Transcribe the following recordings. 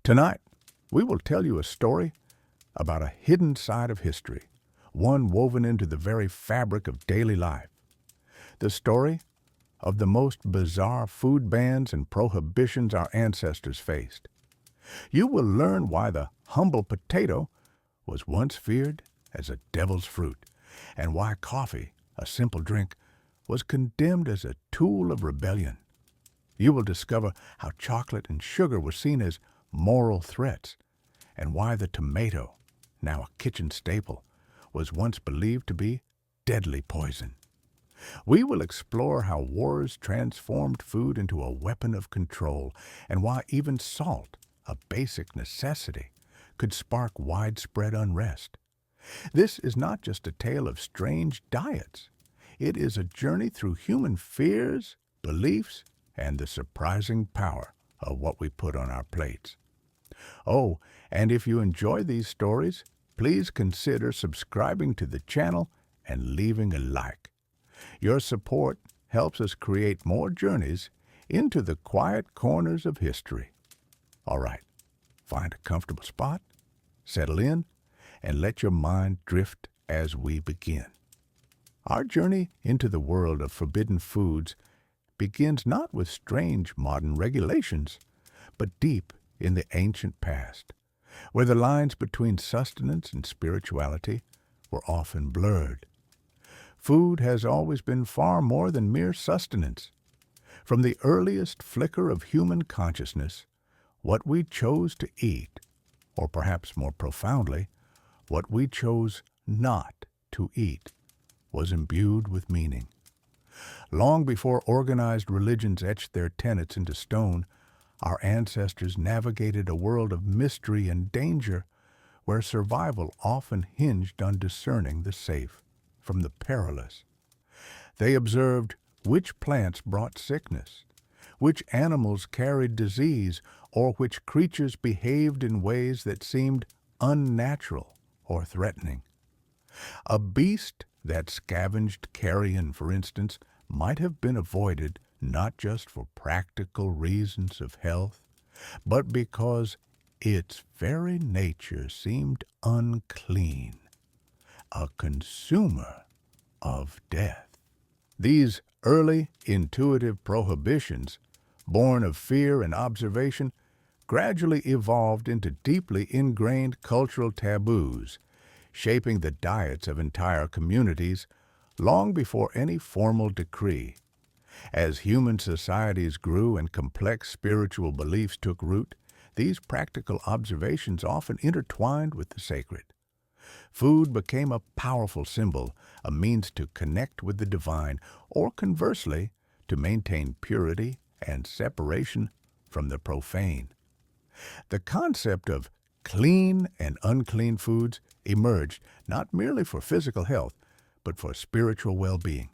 Tonight, we will tell you a story about a hidden side of history, one woven into the very fabric of daily life. The story of the most bizarre food bans and prohibitions our ancestors faced. You will learn why the humble potato was once feared as a devil's fruit, and why coffee, a simple drink, was condemned as a tool of rebellion. You will discover how chocolate and sugar were seen as moral threats, and why the tomato, now a kitchen staple, was once believed to be deadly poison. We will explore how wars transformed food into a weapon of control, and why even salt, a basic necessity, could spark widespread unrest. This is not just a tale of strange diets. It is a journey through human fears, beliefs, and the surprising power of what we put on our plates. Oh, and if you enjoy these stories, please consider subscribing to the channel and leaving a like. Your support helps us create more journeys into the quiet corners of history. All right, find a comfortable spot, settle in, and let your mind drift as we begin. Our journey into the world of forbidden foods begins not with strange modern regulations, but deep in the ancient past, where the lines between sustenance and spirituality were often blurred. Food has always been far more than mere sustenance. From the earliest flicker of human consciousness, what we chose to eat, or perhaps more profoundly, what we chose not to eat, was imbued with meaning. Long before organized religions etched their tenets into stone, our ancestors navigated a world of mystery and danger, where survival often hinged on discerning the safe from the perilous. They observed which plants brought sickness, which animals carried disease, or which creatures behaved in ways that seemed unnatural or threatening. A beast that scavenged carrion, for instance, might have been avoided not just for practical reasons of health, but because its very nature seemed unclean, a consumer of death. These early intuitive prohibitions, born of fear and observation, gradually evolved into deeply ingrained cultural taboos, shaping the diets of entire communities long before any formal decree. As human societies grew and complex spiritual beliefs took root, these practical observations often intertwined with the sacred. Food became a powerful symbol, a means to connect with the divine, or conversely, to maintain purity and separation from the profane. The concept of clean and unclean foods emerged not merely for physical health, but for spiritual well-being.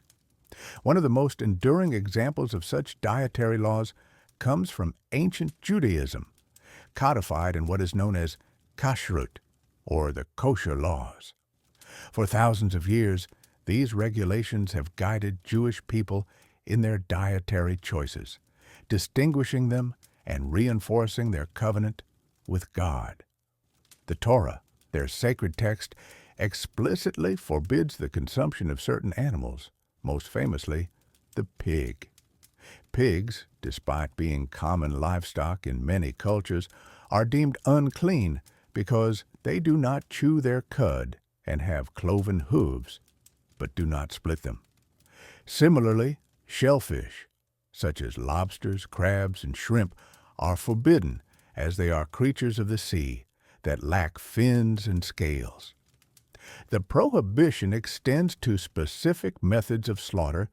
One of the most enduring examples of such dietary laws comes from ancient Judaism, codified in what is known as kashrut, or the kosher laws. For thousands of years, these regulations have guided Jewish people in their dietary choices, distinguishing them and reinforcing their covenant with God. The Torah, their sacred text, explicitly forbids the consumption of certain animals, most famously the pig. Pigs, despite being common livestock in many cultures, are deemed unclean because they do not chew their cud and have cloven hooves, but do not split them. Similarly, shellfish, such as lobsters, crabs, and shrimp, are forbidden as they are creatures of the sea that lack fins and scales. The prohibition extends to specific methods of slaughter,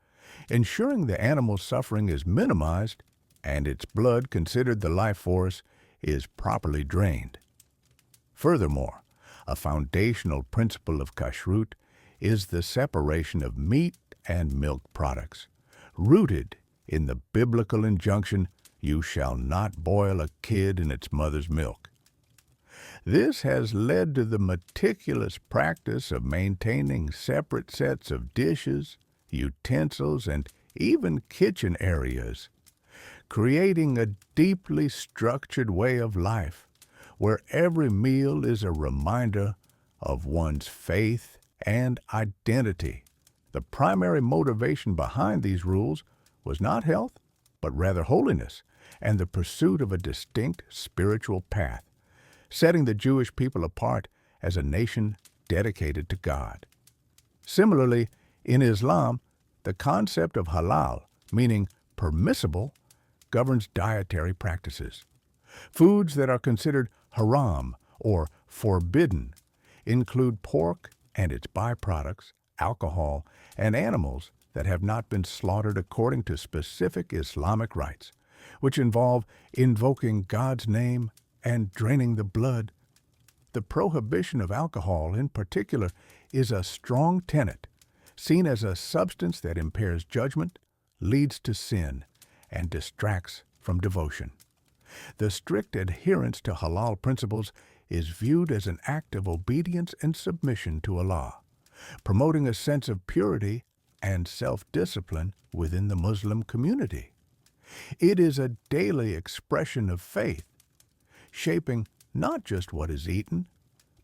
ensuring the animal's suffering is minimized and its blood, considered the life force, is properly drained. Furthermore, a foundational principle of kashrut is the separation of meat and milk products, rooted in the biblical injunction, "You shall not boil a kid in its mother's milk." This has led to the meticulous practice of maintaining separate sets of dishes, utensils, and even kitchen areas, creating a deeply structured way of life where every meal is a reminder of one's faith and identity. The primary motivation behind these rules was not health, but rather holiness and the pursuit of a distinct spiritual path, setting the Jewish people apart as a nation dedicated to God. Similarly, in Islam, the concept of halal, meaning permissible, governs dietary practices. Foods that are considered haram or forbidden include pork and its byproducts, alcohol, and animals that have not been slaughtered according to specific Islamic rites, which involve invoking God's name and draining the blood. The prohibition of alcohol, in particular, is a strong tenet, seen as a substance that impairs judgment, leads to sin, and distracts from devotion. The strict adherence to halal principles is viewed as an act of obedience and submission to Allah, promoting a sense of purity and self-discipline within the Muslim community. It is a daily expression of faith, shaping not just what is eaten,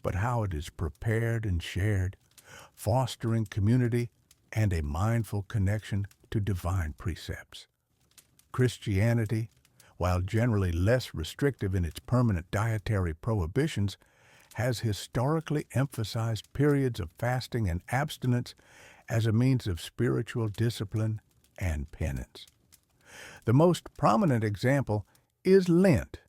but how it is prepared and shared, fostering community and a mindful connection to divine precepts. Christianity, while generally less restrictive in its permanent dietary prohibitions, has historically emphasized periods of fasting and abstinence as a means of spiritual discipline and penance. The most prominent example is Lent,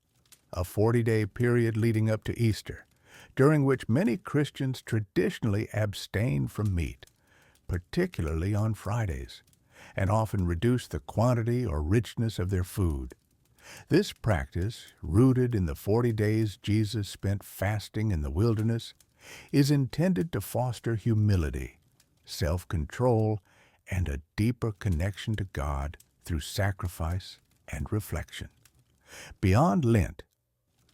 a 40-day period leading up to Easter, during which many Christians traditionally abstain from meat, particularly on Fridays, and often reduce the quantity or richness of their food. This practice, rooted in the 40 days Jesus spent fasting in the wilderness, is intended to foster humility, self-control, and a deeper connection to God through sacrifice and reflection. Beyond Lent,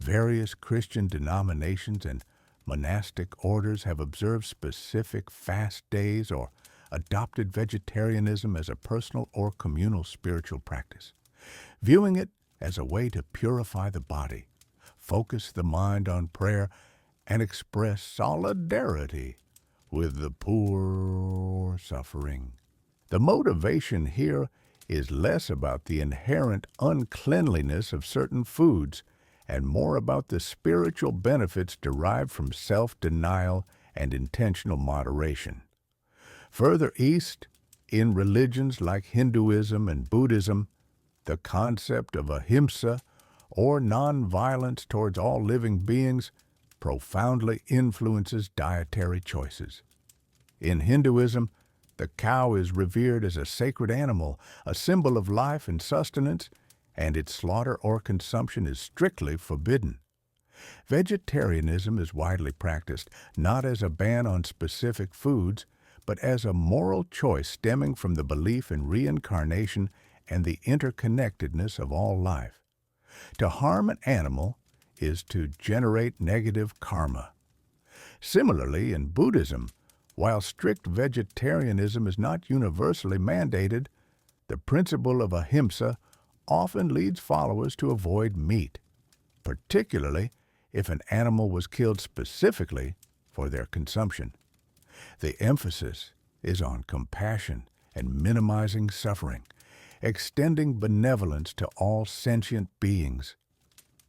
various Christian denominations and monastic orders have observed specific fast days or adopted vegetarianism as a personal or communal spiritual practice, viewing it as a way to purify the body, focus the mind on prayer, and express solidarity with the poor or suffering. The motivation here is less about the inherent uncleanliness of certain foods and more about the spiritual benefits derived from self-denial and intentional moderation. Further east, in religions like Hinduism and Buddhism, the concept of ahimsa, or nonviolence towards all living beings, profoundly influences dietary choices. In Hinduism, the cow is revered as a sacred animal, a symbol of life and sustenance, and its slaughter or consumption is strictly forbidden. Vegetarianism is widely practiced not as a ban on specific foods, but as a moral choice stemming from the belief in reincarnation and the interconnectedness of all life. To harm an animal is to generate negative karma. Similarly, in Buddhism, while strict vegetarianism is not universally mandated, the principle of ahimsa often leads followers to avoid meat, particularly if an animal was killed specifically for their consumption. The emphasis is on compassion and minimizing suffering, extending benevolence to all sentient beings.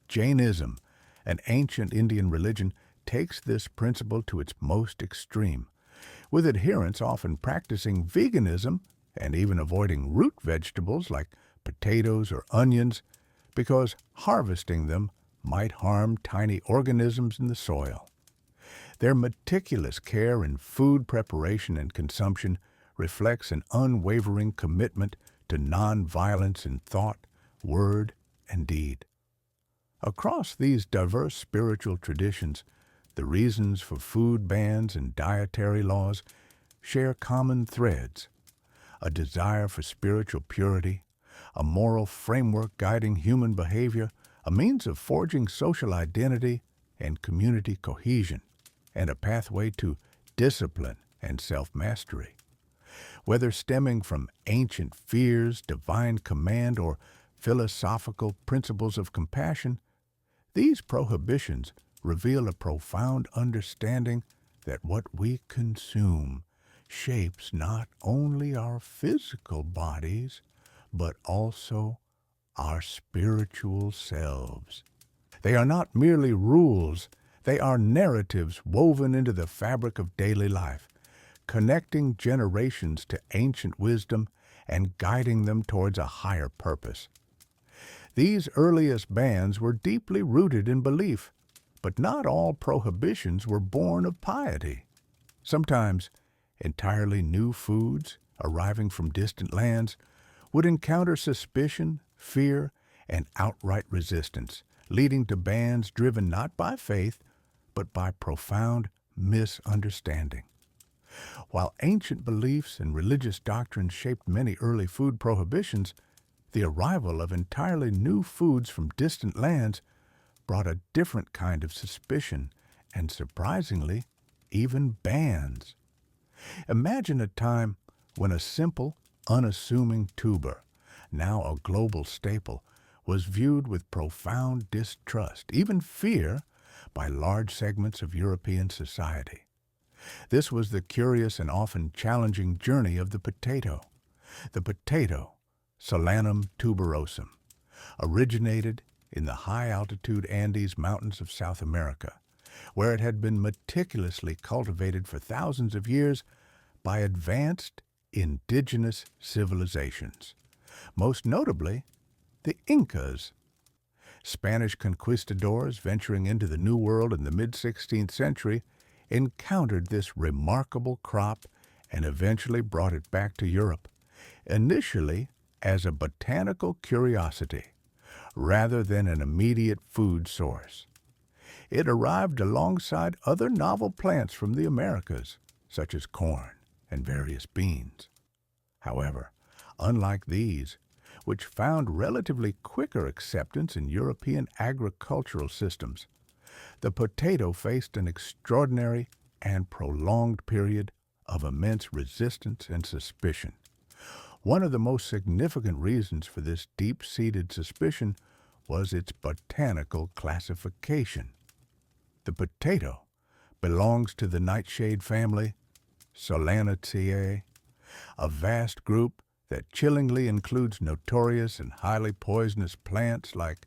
Jainism, an ancient Indian religion, takes this principle to its most extreme, with adherents often practicing veganism and even avoiding root vegetables like potatoes or onions because harvesting them might harm tiny organisms in the soil. Their meticulous care in food preparation and consumption reflects an unwavering commitment to nonviolence in thought, word, and deed. Across these diverse spiritual traditions, the reasons for food bans and dietary laws share common threads: a desire for spiritual purity, a moral framework guiding human behavior, a means of forging social identity and community cohesion, and a pathway to discipline and self-mastery. Whether stemming from ancient fears, divine command, or philosophical principles of compassion, These prohibitions reveal a profound understanding that what we consume shapes not only our physical bodies, but also our spiritual selves. They are not merely rules, they are narratives woven into the fabric of daily life, connecting generations to ancient wisdom and guiding them towards a higher purpose. These earliest bans were deeply rooted in belief, but not all prohibitions were born of piety. Sometimes entirely new foods, arriving from distant lands, would encounter suspicion, fear, and outright resistance, leading to bans driven not by faith, but by profound misunderstanding. While ancient beliefs and religious doctrines shaped many early food prohibitions, the arrival of entirely new foods from distant lands brought a different kind of suspicion and, surprisingly, even bans. Imagine a time when a simple, unassuming tuber, now a global staple, was viewed with profound distrust, even fear, by large segments of European society. This was the curious and often challenging journey of the potato. The potato, Solanum tuberosum, originated in the high-altitude Andes Mountains of South America, where it had been meticulously cultivated for thousands of years by advanced indigenous civilizations, most notably the Incas. Spanish conquistadors venturing into the New World in the mid-16th century encountered this remarkable crop and eventually brought it back to Europe, initially as a botanical curiosity rather than an immediate food source. It arrived alongside other novel plants from the Americas, such as corn and various beans. However, unlike these, which found relatively quicker acceptance in European agricultural systems, the potato faced an extraordinary and prolonged period of immense resistance and suspicion. One of the most significant reasons for this deep-seated suspicion was its botanical classification. The potato belongs to the nightshade family, Solanaceae, a vast group that chillingly includes notorious and highly poisonous plants like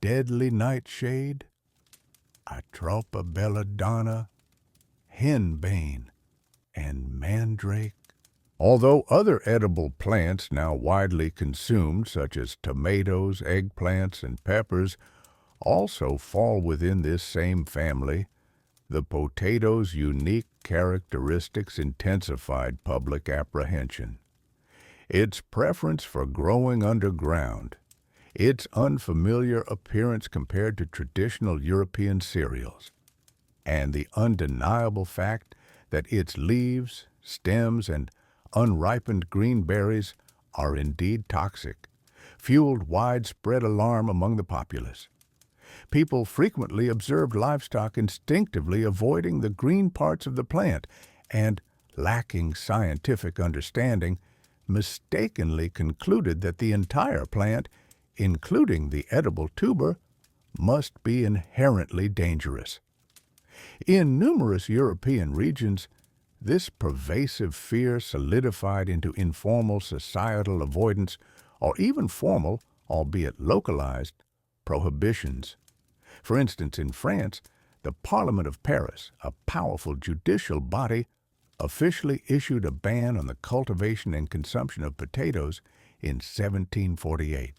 deadly nightshade, Atropa belladonna, henbane, and mandrake. Although other edible plants now widely consumed, such as tomatoes, eggplants, and peppers, also fall within this same family, the potato's unique characteristics intensified public apprehension. Its preference for growing underground, its unfamiliar appearance compared to traditional European cereals, and the undeniable fact that its leaves, stems, and unripened green berries are indeed toxic, fueled widespread alarm among the populace. People frequently observed livestock instinctively avoiding the green parts of the plant and, lacking scientific understanding, mistakenly concluded that the entire plant, including the edible tuber, must be inherently dangerous. In numerous European regions, this pervasive fear solidified into informal societal avoidance or even formal, albeit localized, prohibitions. For instance, in France, the Parliament of Paris, a powerful judicial body, officially issued a ban on the cultivation and consumption of potatoes in 1748.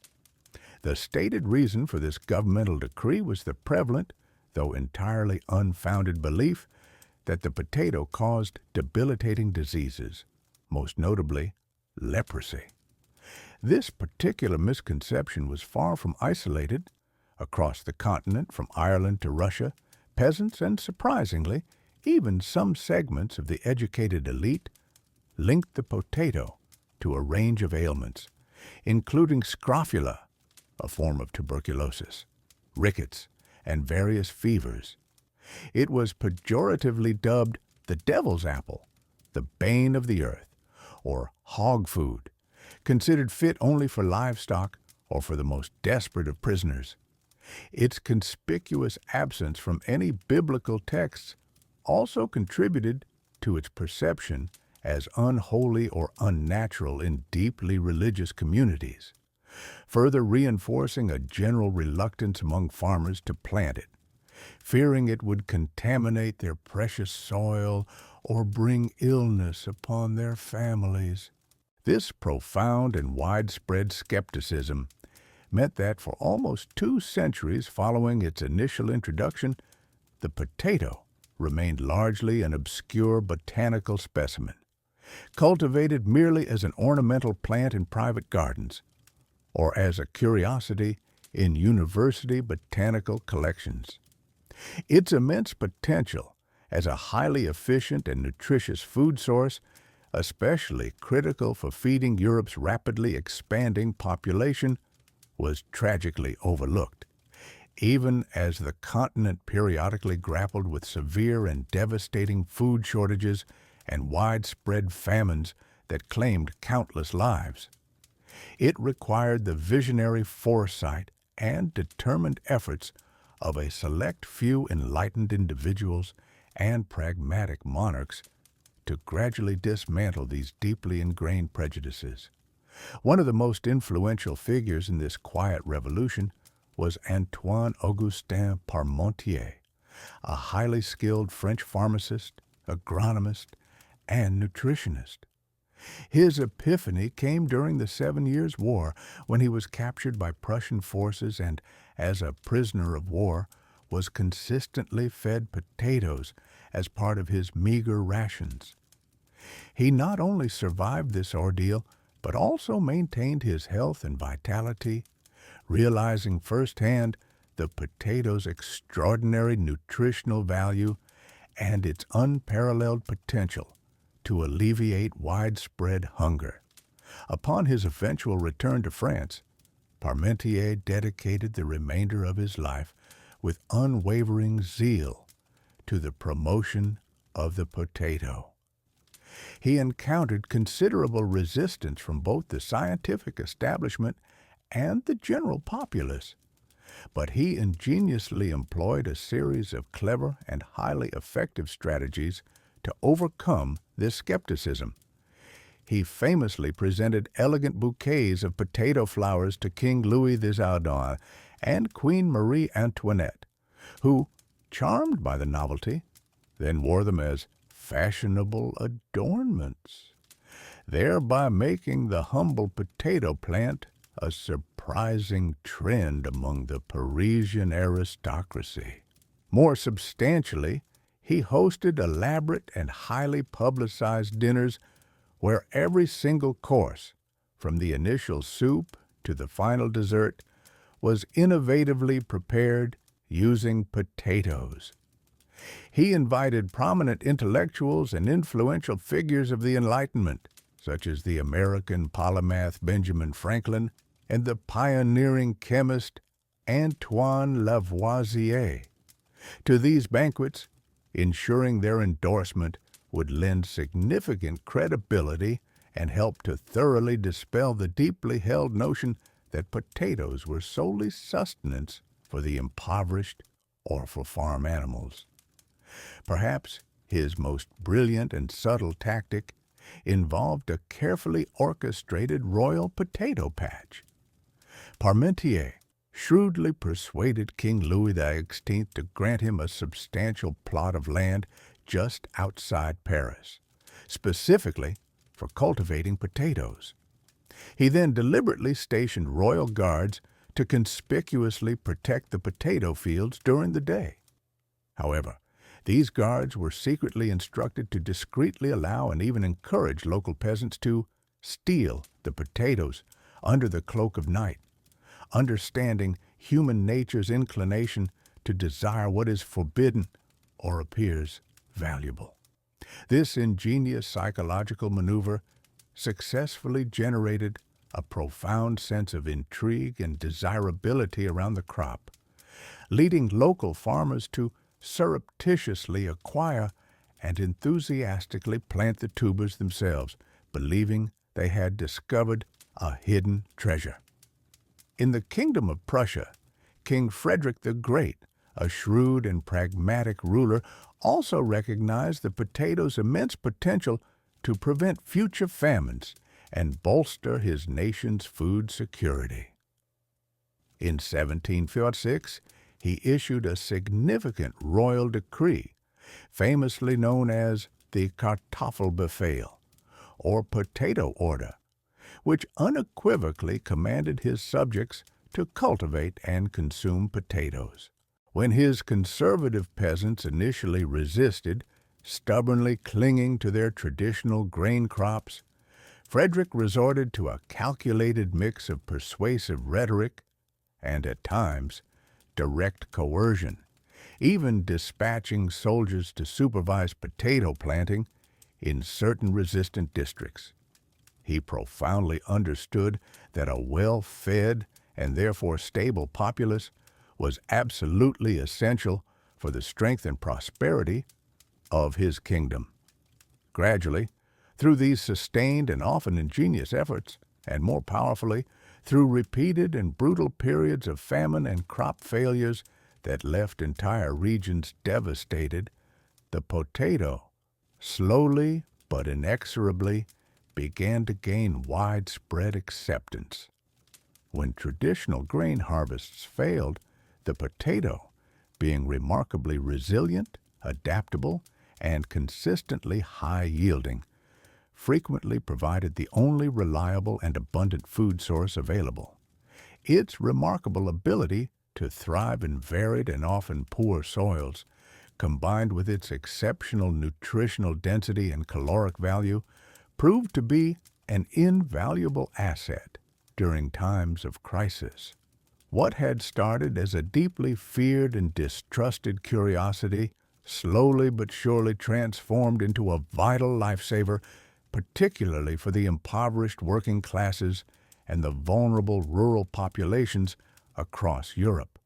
The stated reason for this governmental decree was the prevalent, though entirely unfounded belief that the potato caused debilitating diseases, most notably leprosy. This particular misconception was far from isolated. Across the continent, from Ireland to Russia, peasants and, surprisingly, even some segments of the educated elite linked the potato to a range of ailments, including scrofula, a form of tuberculosis, rickets, and various fevers. It was pejoratively dubbed the devil's apple, the bane of the earth, or hog food, considered fit only for livestock or for the most desperate of prisoners. Its conspicuous absence from any biblical texts also contributed to its perception as unholy or unnatural in deeply religious communities, further reinforcing a general reluctance among farmers to plant it, fearing it would contaminate their precious soil or bring illness upon their families. This profound and widespread skepticism meant that for almost 2 centuries following its initial introduction, the potato remained largely an obscure botanical specimen, cultivated merely as an ornamental plant in private gardens or as a curiosity in university botanical collections. Its immense potential as a highly efficient and nutritious food source, especially critical for feeding Europe's rapidly expanding population, was tragically overlooked, even as the continent periodically grappled with severe and devastating food shortages and widespread famines that claimed countless lives. It required the visionary foresight and determined efforts of a select few enlightened individuals and pragmatic monarchs to gradually dismantle these deeply ingrained prejudices. One of the most influential figures in this quiet revolution was Antoine-Augustin Parmentier, a highly skilled French pharmacist, agronomist, and nutritionist. His epiphany came during the 7 Years' War when he was captured by Prussian forces and, as a prisoner of war, was consistently fed potatoes as part of his meager rations. He not only survived this ordeal, but also maintained his health and vitality, realizing firsthand the potato's extraordinary nutritional value and its unparalleled potential to alleviate widespread hunger. Upon his eventual return to France, Parmentier dedicated the remainder of his life with unwavering zeal to the promotion of the potato. He encountered considerable resistance from both the scientific establishment and the general populace, but he ingeniously employed a series of clever and highly effective strategies to overcome this skepticism. He famously presented elegant bouquets of potato flowers to King Louis XI and Queen Marie Antoinette, who, charmed by the novelty, then wore them as fashionable adornments, thereby making the humble potato plant a surprising trend among the Parisian aristocracy. More substantially, he hosted elaborate and highly publicized dinners where every single course, from the initial soup to the final dessert, was innovatively prepared using potatoes. He invited prominent intellectuals and influential figures of the Enlightenment, such as the American polymath Benjamin Franklin and the pioneering chemist Antoine Lavoisier, to these banquets, ensuring their endorsement would lend significant credibility and help to thoroughly dispel the deeply held notion that potatoes were solely sustenance for the impoverished or for farm animals. Perhaps his most brilliant and subtle tactic involved a carefully orchestrated royal potato patch. Parmentier shrewdly persuaded King Louis XVI to grant him a substantial plot of land just outside Paris, specifically for cultivating potatoes. He then deliberately stationed royal guards to conspicuously protect the potato fields during the day. However, these guards were secretly instructed to discreetly allow and even encourage local peasants to steal the potatoes under the cloak of night, understanding human nature's inclination to desire what is forbidden or appears valuable. This ingenious psychological maneuver successfully generated a profound sense of intrigue and desirability around the crop, leading local farmers to surreptitiously acquire and enthusiastically plant the tubers themselves, believing they had discovered a hidden treasure. In the Kingdom of Prussia, King Frederick the Great, a shrewd and pragmatic ruler, also recognized the potato's immense potential to prevent future famines and bolster his nation's food security. In 1746, he issued a significant royal decree, famously known as the Kartoffelbefehl, or Potato Order, which unequivocally commanded his subjects to cultivate and consume potatoes. When his conservative peasants initially resisted, stubbornly clinging to their traditional grain crops, Frederick resorted to a calculated mix of persuasive rhetoric and, at times, direct coercion, even dispatching soldiers to supervise potato planting in certain resistant districts. He profoundly understood that a well-fed and therefore stable populace was absolutely essential for the strength and prosperity of his kingdom. Gradually, through these sustained and often ingenious efforts, and more powerfully, through repeated and brutal periods of famine and crop failures that left entire regions devastated, the potato, slowly but inexorably, began to gain widespread acceptance. When traditional grain harvests failed, the potato, being remarkably resilient, adaptable, and consistently high-yielding, frequently provided the only reliable and abundant food source available. Its remarkable ability to thrive in varied and often poor soils, combined with its exceptional nutritional density and caloric value, proved to be an invaluable asset during times of crisis. What had started as a deeply feared and distrusted curiosity slowly but surely transformed into a vital lifesaver, particularly for the impoverished working classes and the vulnerable rural populations across Europe.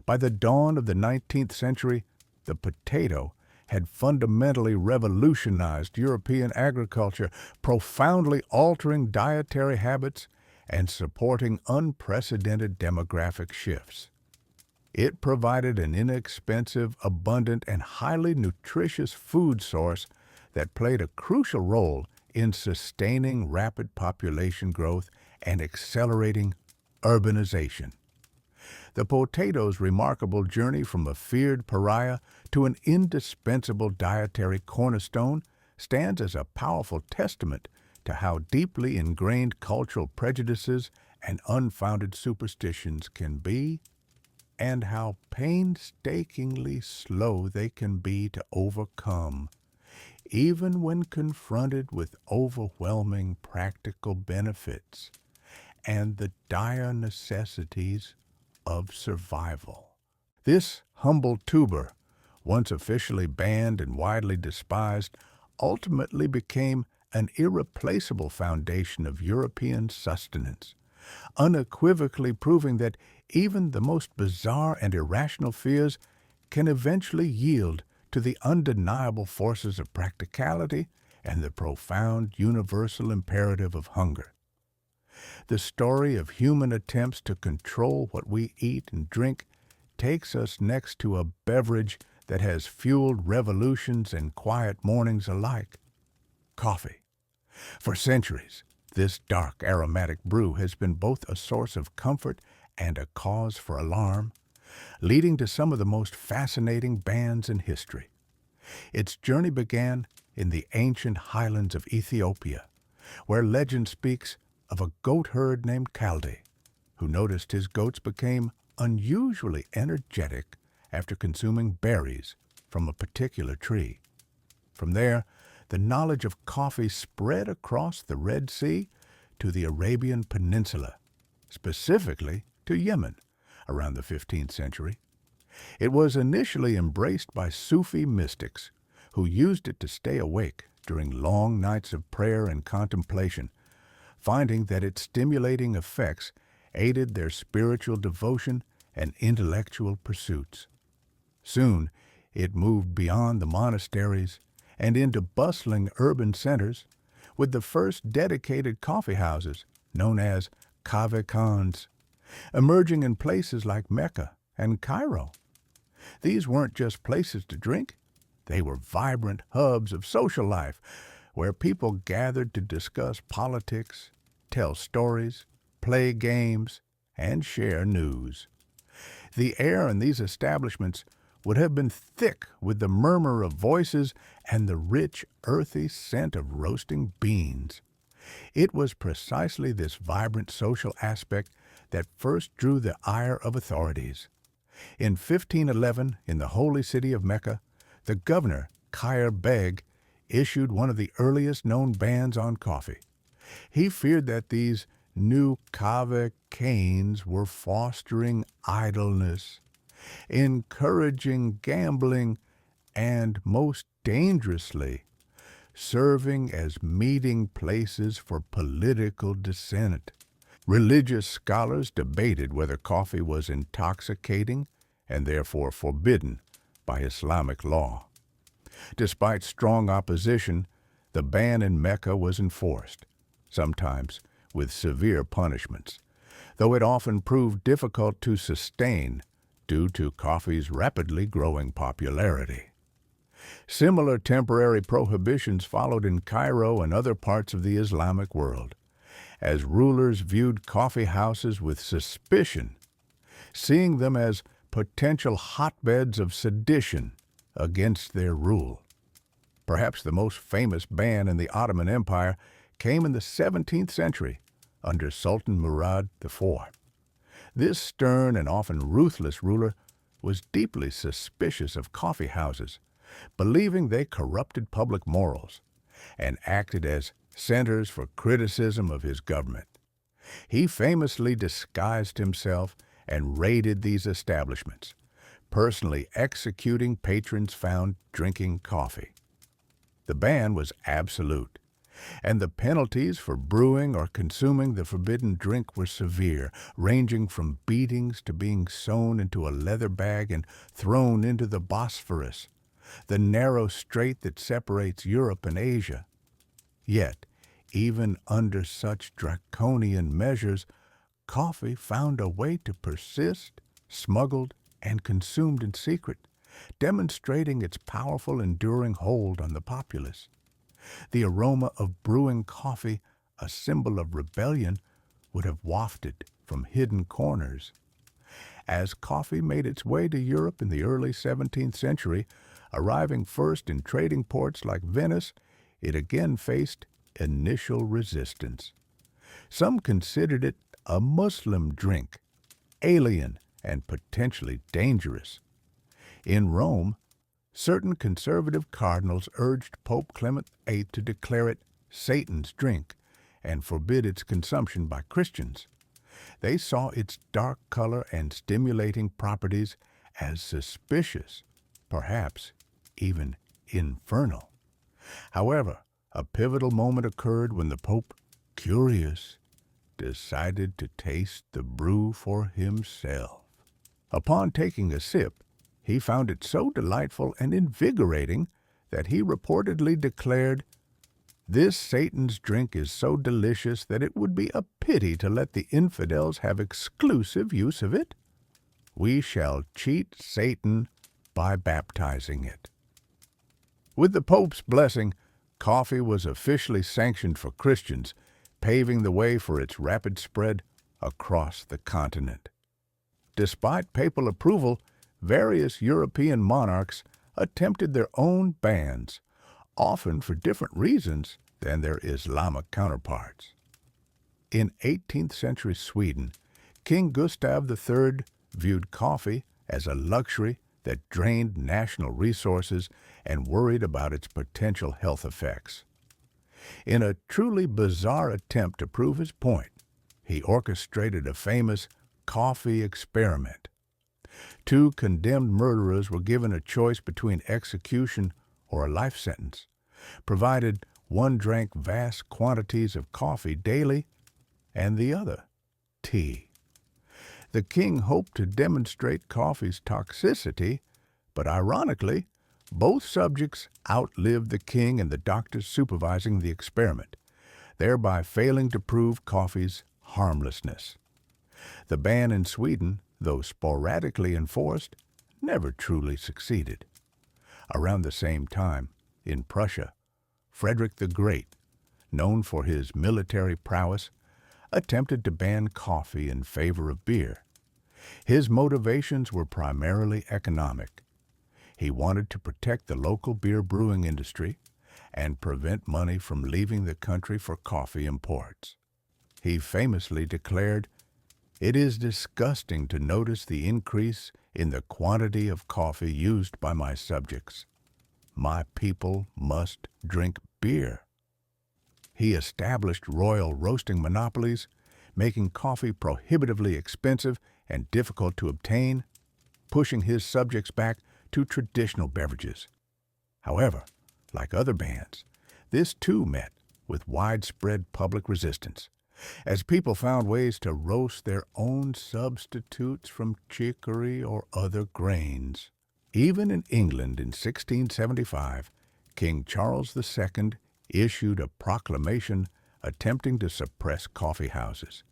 By the dawn of the 19th century, the potato had fundamentally revolutionized European agriculture, profoundly altering dietary habits and supporting unprecedented demographic shifts. It provided an inexpensive, abundant, and highly nutritious food source that played a crucial role in sustaining rapid population growth and accelerating urbanization. The potato's remarkable journey from a feared pariah to an indispensable dietary cornerstone stands as a powerful testament to how deeply ingrained cultural prejudices and unfounded superstitions can be, and how painstakingly slow they can be to overcome, even when confronted with overwhelming practical benefits and the dire necessities of survival. This humble tuber, once officially banned and widely despised, ultimately became an irreplaceable foundation of European sustenance, unequivocally proving that even the most bizarre and irrational fears can eventually yield to the undeniable forces of practicality and the profound universal imperative of hunger. The story of human attempts to control what we eat and drink takes us next to a beverage that has fueled revolutions and quiet mornings alike: coffee. For centuries, this dark, aromatic brew has been both a source of comfort and a cause for alarm, leading to some of the most fascinating bans in history. Its journey began in the ancient highlands of Ethiopia, where legend speaks of a goat herd named Calde, who noticed his goats became unusually energetic after consuming berries from a particular tree. From there, the knowledge of coffee spread across the Red Sea to the Arabian Peninsula, specifically to Yemen, around the 15th century. It was initially embraced by Sufi mystics, who used it to stay awake during long nights of prayer and contemplation, finding that its stimulating effects aided their spiritual devotion and intellectual pursuits. Soon, it moved beyond the monasteries and into bustling urban centers, with the first dedicated coffee houses, known as kave khans, emerging in places like Mecca and Cairo. These weren't just places to drink, they were vibrant hubs of social life where people gathered to discuss politics, tell stories, play games, and share news. The air in these establishments would have been thick with the murmur of voices and the rich, earthy scent of roasting beans. It was precisely this vibrant social aspect that first drew the ire of authorities. In 1511, in the holy city of Mecca, the governor, Khair Beg, issued one of the earliest known bans on coffee. He feared that these new kava canes were fostering idleness, encouraging gambling, and, most dangerously, serving as meeting places for political dissent. Religious scholars debated whether coffee was intoxicating and therefore forbidden by Islamic law. Despite strong opposition, the ban in Mecca was enforced, sometimes with severe punishments, though it often proved difficult to sustain due to coffee's rapidly growing popularity. Similar temporary prohibitions followed in Cairo and other parts of the Islamic world, as rulers viewed coffee houses with suspicion, seeing them as potential hotbeds of sedition against their rule. Perhaps the most famous ban in the Ottoman Empire came in the 17th century under Sultan Murad IV. This stern and often ruthless ruler was deeply suspicious of coffee houses, believing they corrupted public morals and acted as centers for criticism of his government. He famously disguised himself and raided these establishments, personally executing patrons found drinking coffee. The ban was absolute, and the penalties for brewing or consuming the forbidden drink were severe, ranging from beatings to being sewn into a leather bag and thrown into the Bosphorus, the narrow strait that separates Europe and Asia. Yet, even under such draconian measures, coffee found a way to persist, smuggled, and consumed in secret, demonstrating its powerful, enduring hold on the populace. The aroma of brewing coffee, a symbol of rebellion, would have wafted from hidden corners. As coffee made its way to Europe in the early 17th century, arriving first in trading ports like Venice, it again faced initial resistance. Some considered it a Muslim drink, alien and potentially dangerous. In Rome, certain conservative cardinals urged Pope Clement VIII to declare it Satan's drink and forbid its consumption by Christians. They saw its dark color and stimulating properties as suspicious, perhaps even infernal. However, a pivotal moment occurred when the Pope, curious, decided to taste the brew for himself. Upon taking a sip, he found it so delightful and invigorating that he reportedly declared, "This Satan's drink is so delicious that it would be a pity to let the infidels have exclusive use of it. We shall cheat Satan by baptizing it." With the Pope's blessing, coffee was officially sanctioned for Christians, paving the way for its rapid spread across the continent. Despite papal approval, various European monarchs attempted their own bans, often for different reasons than their Islamic counterparts. In 18th century Sweden, King Gustav III viewed coffee as a luxury that drained national resources and worried about its potential health effects. In a truly bizarre attempt to prove his point, he orchestrated a famous coffee experiment. Two condemned murderers were given a choice between execution or a life sentence, provided one drank vast quantities of coffee daily and the other tea. The king hoped to demonstrate coffee's toxicity, but ironically, both subjects outlived the king and the doctors supervising the experiment, thereby failing to prove coffee's harmlessness. The ban in Sweden, though sporadically enforced, never truly succeeded. Around the same time, in Prussia, Frederick the Great, known for his military prowess, attempted to ban coffee in favor of beer. His motivations were primarily economic. He wanted to protect the local beer brewing industry and prevent money from leaving the country for coffee imports. He famously declared, "It is disgusting to notice the increase in the quantity of coffee used by my subjects. My people must drink beer." He established royal roasting monopolies, making coffee prohibitively expensive and difficult to obtain, pushing his subjects back to traditional beverages. However, like other bans, this too met with widespread public resistance, as people found ways to roast their own substitutes from chicory or other grains. Even in England in 1675, King Charles II issued a proclamation attempting to suppress coffee houses,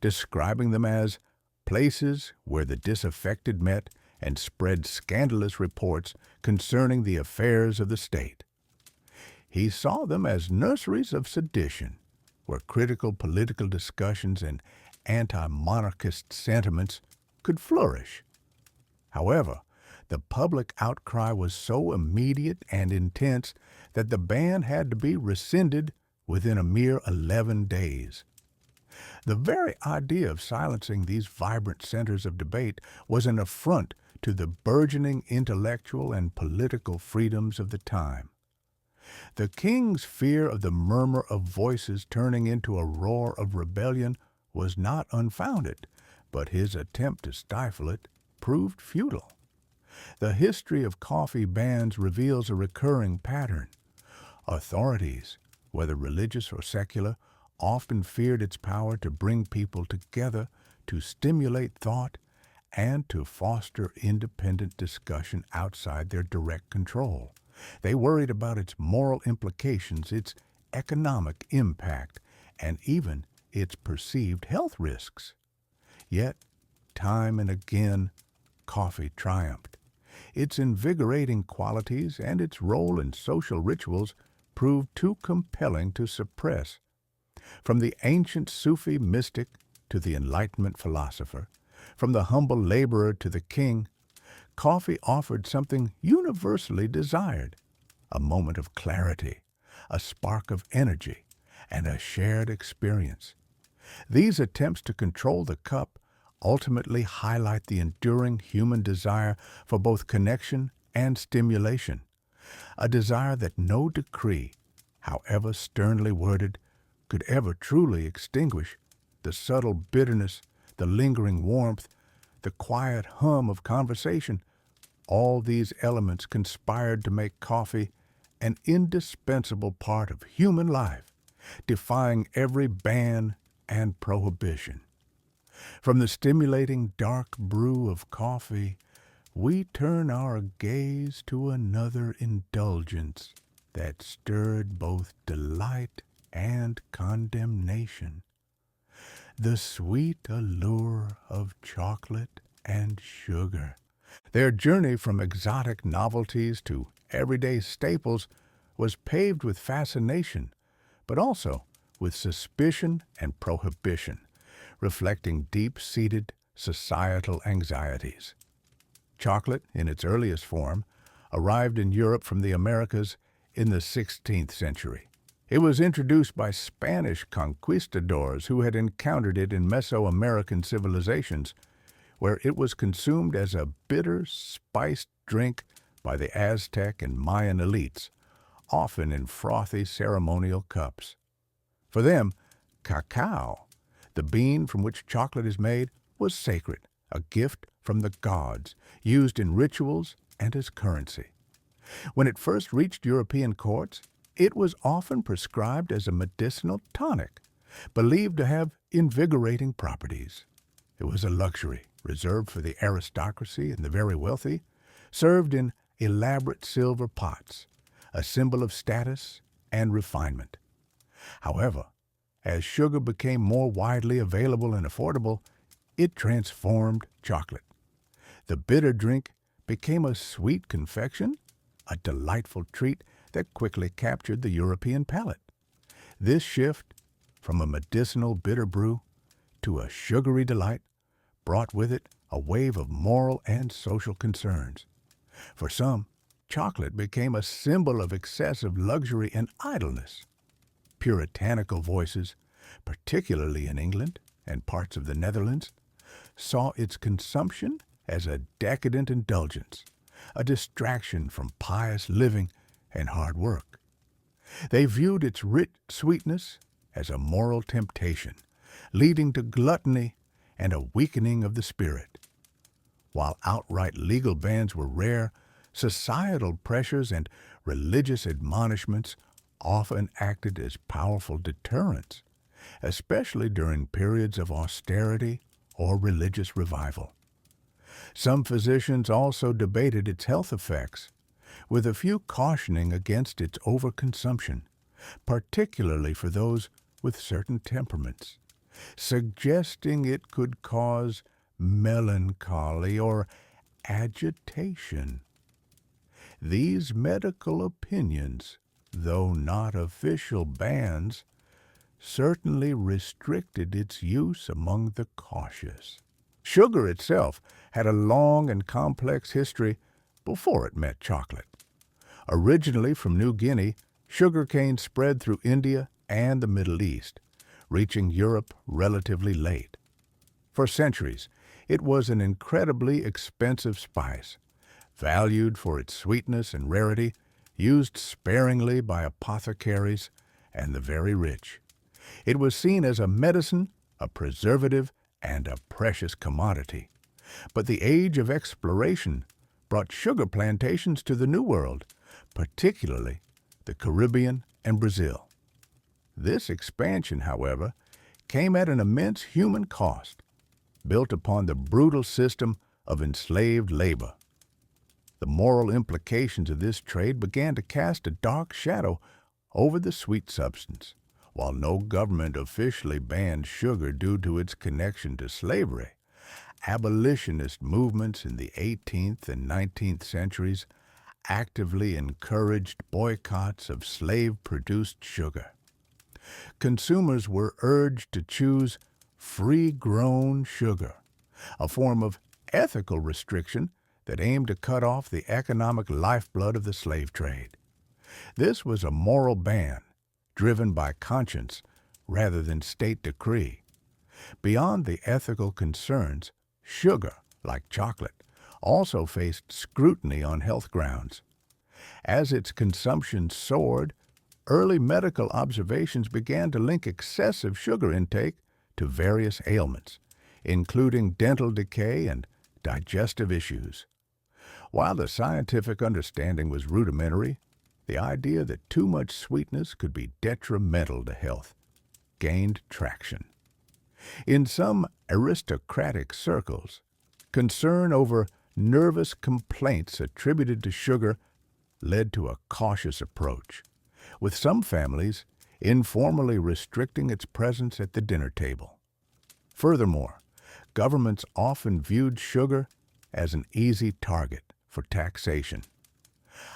describing them as places where the disaffected met and spread scandalous reports concerning the affairs of the state. He saw them as nurseries of sedition, where critical political discussions and anti-monarchist sentiments could flourish. However, the public outcry was so immediate and intense that the ban had to be rescinded within a mere 11 days. The very idea of silencing these vibrant centers of debate was an affront to the burgeoning intellectual and political freedoms of the time. The king's fear of the murmur of voices turning into a roar of rebellion was not unfounded, but his attempt to stifle it proved futile. The history of coffee bans reveals a recurring pattern. Authorities, whether religious or secular, often feared its power to bring people together, to stimulate thought, and to foster independent discussion outside their direct control. They worried about its moral implications, its economic impact, and even its perceived health risks. Yet, time and again, coffee triumphed. Its invigorating qualities and its role in social rituals proved too compelling to suppress. From the ancient Sufi mystic to the Enlightenment philosopher, from the humble laborer to the king, coffee offered something universally desired: a moment of clarity, a spark of energy, and a shared experience. These attempts to control the cup ultimately highlight the enduring human desire for both connection and stimulation, a desire that no decree, however sternly worded, could ever truly extinguish. The subtle bitterness, the lingering warmth, the quiet hum of conversation, all these elements conspired to make coffee an indispensable part of human life, defying every ban and prohibition. From the stimulating dark brew of coffee, we turn our gaze to another indulgence that stirred both delight and condemnation: the sweet allure of chocolate and sugar. Their journey from exotic novelties to everyday staples was paved with fascination, but also with suspicion and prohibition, reflecting deep-seated societal anxieties. Chocolate, in its earliest form, arrived in Europe from the Americas in the 16th century. It was introduced by Spanish conquistadors who had encountered it in Mesoamerican civilizations, where it was consumed as a bitter, spiced drink by the Aztec and Mayan elites, often in frothy ceremonial cups. For them, cacao, the bean from which chocolate is made, was sacred, a gift from the gods, used in rituals and as currency. When it first reached European courts, it was often prescribed as a medicinal tonic, believed to have invigorating properties. It was a luxury reserved for the aristocracy and the very wealthy, served in elaborate silver pots, a symbol of status and refinement. However, as sugar became more widely available and affordable, It transformed chocolate. The bitter drink became a sweet confection, a delightful treat that quickly captured the European palate. This shift from a medicinal bitter brew to a sugary delight brought with it a wave of moral and social concerns. For some, chocolate became a symbol of excessive luxury and idleness. Puritanical voices, particularly in England and parts of the Netherlands, saw its consumption as a decadent indulgence, a distraction from pious living and hard work. They viewed its rich sweetness as a moral temptation, leading to gluttony and a weakening of the spirit. While outright legal bans were rare, societal pressures and religious admonishments often acted as powerful deterrents, especially during periods of austerity or religious revival. Some physicians also debated its health effects, with a few cautioning against its overconsumption, particularly for those with certain temperaments, suggesting it could cause melancholy or agitation. These medical opinions, though not official bans, certainly restricted its use among the cautious. Sugar itself had a long and complex history before it met chocolate. Originally from New Guinea, sugarcane spread through India and the Middle East, reaching Europe relatively late. For centuries, it was an incredibly expensive spice, valued for its sweetness and rarity, used sparingly by apothecaries and the very rich. It was seen as a medicine, a preservative, and a precious commodity. But the age of exploration brought sugar plantations to the New World, particularly the Caribbean and Brazil. This expansion, however, came at an immense human cost, built upon the brutal system of enslaved labor. The moral implications of this trade began to cast a dark shadow over the sweet substance. While no government officially banned sugar due to its connection to slavery, abolitionist movements in the 18th and 19th centuries actively encouraged boycotts of slave-produced sugar. Consumers were urged to choose free-grown sugar, a form of ethical restriction that aimed to cut off the economic lifeblood of the slave trade. This was a moral ban, driven by conscience rather than state decree. Beyond the ethical concerns, sugar, like chocolate, also faced scrutiny on health grounds. As its consumption soared, early medical observations began to link excessive sugar intake to various ailments, including dental decay and digestive issues. While the scientific understanding was rudimentary, the idea that too much sweetness could be detrimental to health gained traction. In some aristocratic circles, concern over nervous complaints attributed to sugar led to a cautious approach, with some families informally restricting its presence at the dinner table. Furthermore, governments often viewed sugar as an easy target for taxation.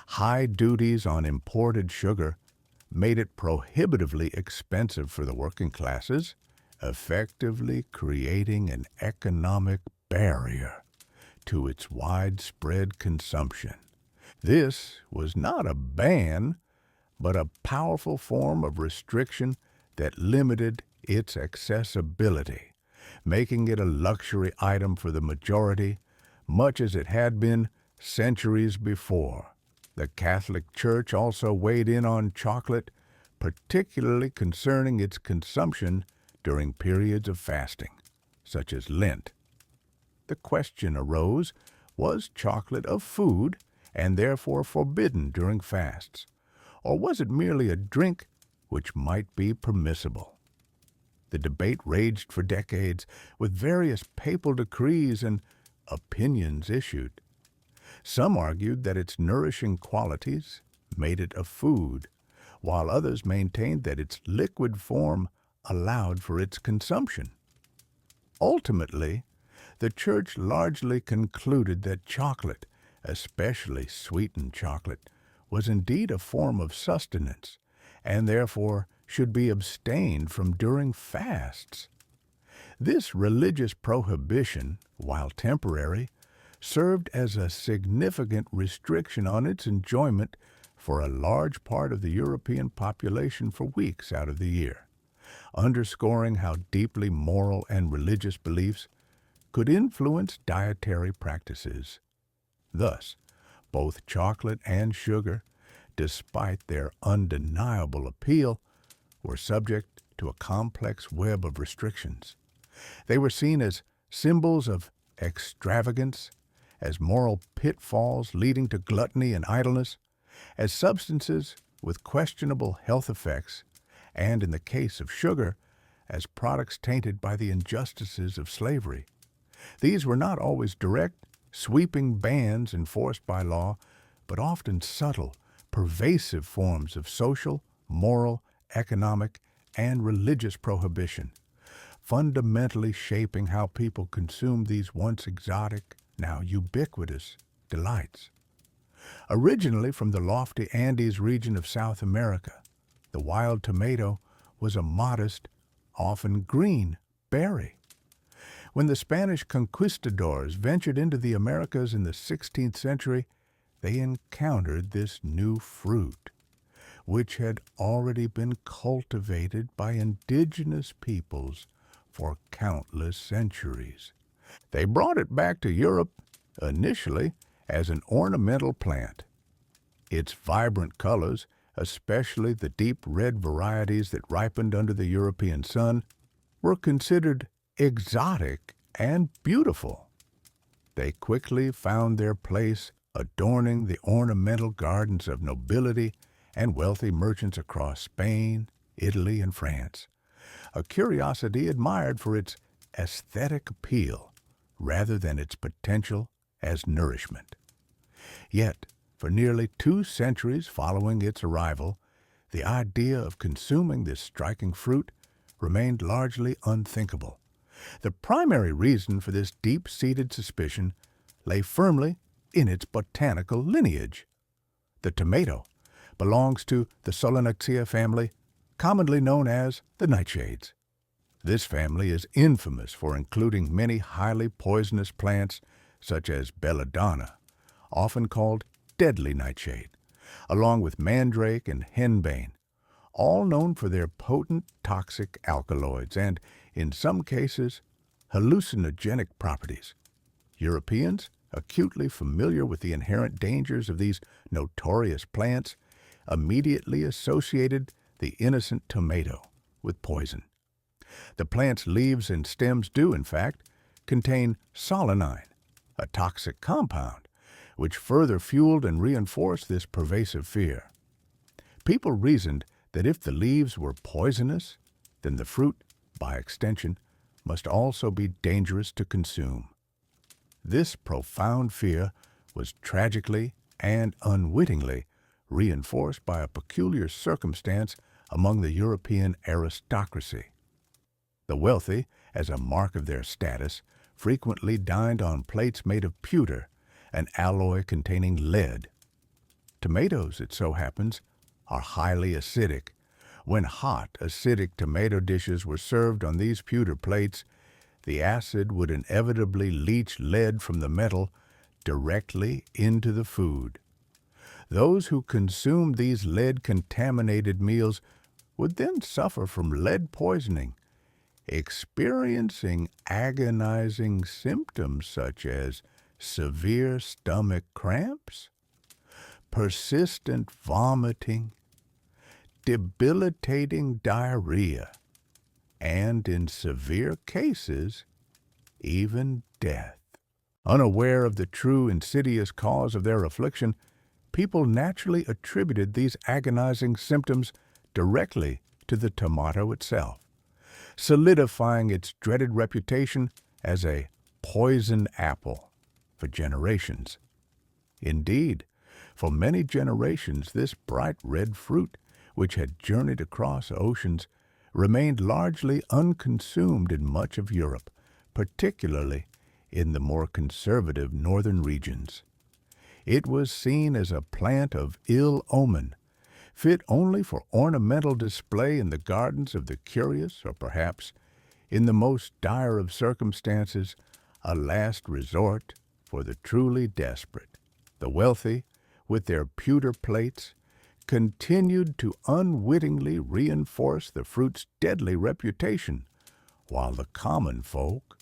High duties on imported sugar made it prohibitively expensive for the working classes, effectively creating an economic barrier to its widespread consumption. This was not a ban, but a powerful form of restriction that limited its accessibility, making it a luxury item for the majority, much as it had been centuries before. The Catholic Church also weighed in on chocolate, particularly concerning its consumption during periods of fasting, such as Lent. The question arose, was chocolate a food and therefore forbidden during fasts, or was it merely a drink which might be permissible? The debate raged for decades, with various papal decrees and opinions issued. Some argued that its nourishing qualities made it a food, while others maintained that its liquid form allowed for its consumption. Ultimately, the church largely concluded that chocolate, especially sweetened chocolate, was indeed a form of sustenance, and therefore should be abstained from during fasts. This religious prohibition, while temporary, served as a significant restriction on its enjoyment for a large part of the European population for weeks out of the year, underscoring how deeply moral and religious beliefs could influence dietary practices. Thus, both chocolate and sugar, despite their undeniable appeal, were subject to a complex web of restrictions. They were seen as symbols of extravagance, as moral pitfalls leading to gluttony and idleness, as substances with questionable health effects, and in the case of sugar, as products tainted by the injustices of slavery. These were not always direct, sweeping bans enforced by law, but often subtle, pervasive forms of social, moral, economic, and religious prohibition, fundamentally shaping how people consumed these once exotic, now ubiquitous delights. Originally from the lofty Andes region of South America, the wild tomato was a modest, often green, berry. When the Spanish conquistadors ventured into the Americas in the 16th century, they encountered this new fruit, which had already been cultivated by indigenous peoples for countless centuries. They brought it back to Europe, initially as an ornamental plant. Its vibrant colors, especially the deep red varieties that ripened under the European sun, were considered exotic and beautiful. They quickly found their place adorning the ornamental gardens of nobility and wealthy merchants across Spain, Italy, and France, a curiosity admired for its aesthetic appeal rather than its potential as nourishment. Yet, for nearly 2 centuries following its arrival, the idea of consuming this striking fruit remained largely unthinkable. The primary reason for this deep-seated suspicion lay firmly in its botanical lineage. The tomato belongs to the Solanaceae family, commonly known as the nightshades. This family is infamous for including many highly poisonous plants such as belladonna, often called deadly nightshade, along with mandrake and henbane, all known for their potent toxic alkaloids and, in some cases, hallucinogenic properties. Europeans, acutely familiar with the inherent dangers of these notorious plants, immediately associated the innocent tomato with poison. The plant's leaves and stems do, in fact, contain solanine, a toxic compound, which further fueled and reinforced this pervasive fear. People reasoned that if the leaves were poisonous, then the fruit, by extension, must also be dangerous to consume. This profound fear was tragically and unwittingly reinforced by a peculiar circumstance among the European aristocracy. The wealthy, as a mark of their status, frequently dined on plates made of pewter, an alloy containing lead. Tomatoes, it so happens, are highly acidic. When hot, acidic tomato dishes were served on these pewter plates, the acid would inevitably leach lead from the metal directly into the food. Those who consumed these lead-contaminated meals would then suffer from lead poisoning, experiencing agonizing symptoms such as severe stomach cramps, persistent vomiting, debilitating diarrhea, and in severe cases, even death. Unaware of the true insidious cause of their affliction, people naturally attributed these agonizing symptoms directly to the tomato itself, solidifying its dreaded reputation as a poison apple for generations. Indeed, for many generations, this bright red fruit, which had journeyed across oceans, remained largely unconsumed in much of Europe, particularly in the more conservative northern regions. It was seen as a plant of ill omen, fit only for ornamental display in the gardens of the curious, or perhaps, in the most dire of circumstances, a last resort for the truly desperate. The wealthy, with their pewter plates, continued to unwittingly reinforce the fruit's deadly reputation, while the common folk,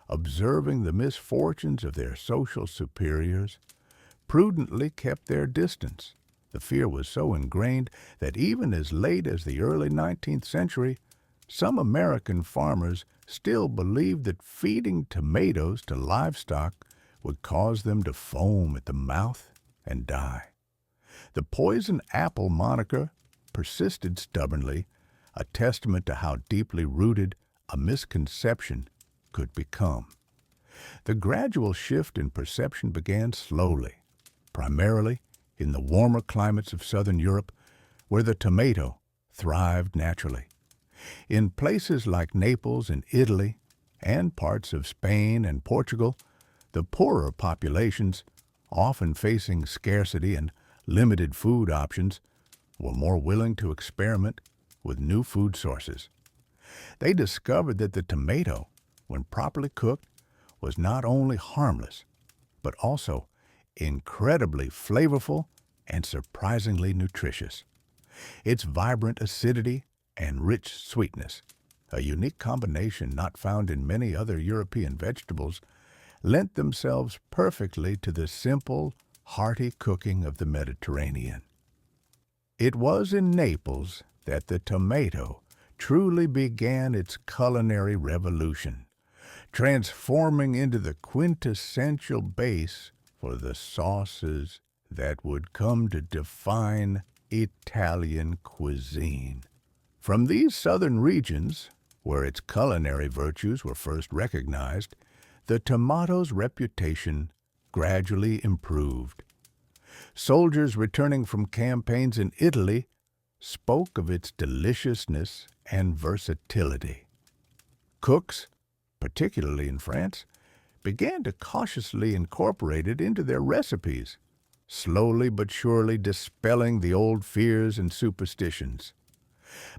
observing the misfortunes of their social superiors, prudently kept their distance. The fear was so ingrained that even as late as the early 19th century, some American farmers still believed that feeding tomatoes to livestock would cause them to foam at the mouth and die. The poison apple moniker persisted stubbornly, a testament to how deeply rooted a misconception could become. The gradual shift in perception began slowly, primarily in the warmer climates of southern Europe, where the tomato thrived naturally. In places like Naples and Italy, and parts of Spain and Portugal, the poorer populations, often facing scarcity and limited food options, were more willing to experiment with new food sources. They discovered that the tomato, when properly cooked, was not only harmless, but also incredibly flavorful and surprisingly nutritious. Its vibrant acidity and rich sweetness, a unique combination not found in many other European vegetables, lent themselves perfectly to the simple, hearty cooking of the Mediterranean. It was in Naples that the tomato truly began its culinary revolution, transforming into the quintessential base for the sauces that would come to define Italian cuisine. From these southern regions, where its culinary virtues were first recognized, the tomato's reputation gradually improved. Soldiers returning from campaigns in Italy spoke of its deliciousness and versatility. Cooks, particularly in France, began to cautiously incorporate it into their recipes, slowly but surely dispelling the old fears and superstitions.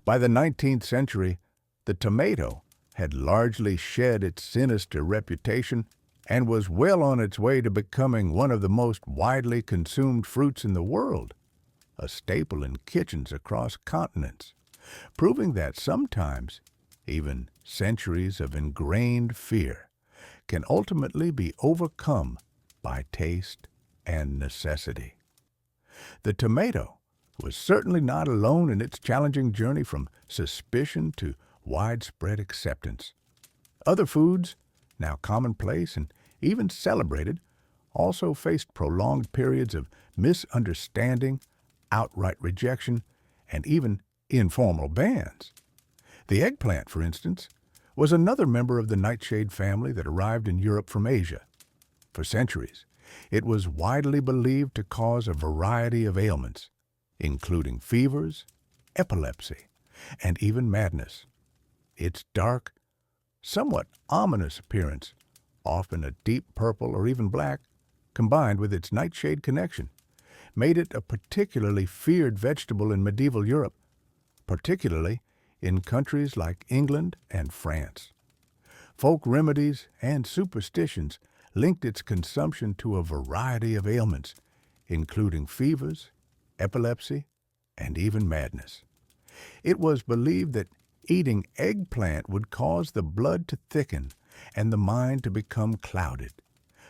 By the 19th century, the tomato had largely shed its sinister reputation and was well on its way to becoming one of the most widely consumed fruits in the world, a staple in kitchens across continents, proving that sometimes even centuries of ingrained fear can ultimately be overcome by taste and necessity. The tomato was certainly not alone in its challenging journey from suspicion to widespread acceptance. Other foods, now commonplace and even celebrated, also faced prolonged periods of misunderstanding, outright rejection, and even informal bans. The eggplant, for instance, was another member of the nightshade family that arrived in Europe from Asia. For centuries, it was widely believed to cause a variety of ailments, including fevers, epilepsy, and even madness. Its dark, somewhat ominous appearance, often a deep purple or even black, combined with its nightshade connection, made it a particularly feared vegetable in medieval Europe, particularly in countries like England and France. Folk remedies and superstitions linked its consumption to a variety of ailments, including fevers, epilepsy, and even madness. It was believed that eating eggplant would cause the blood to thicken and the mind to become clouded,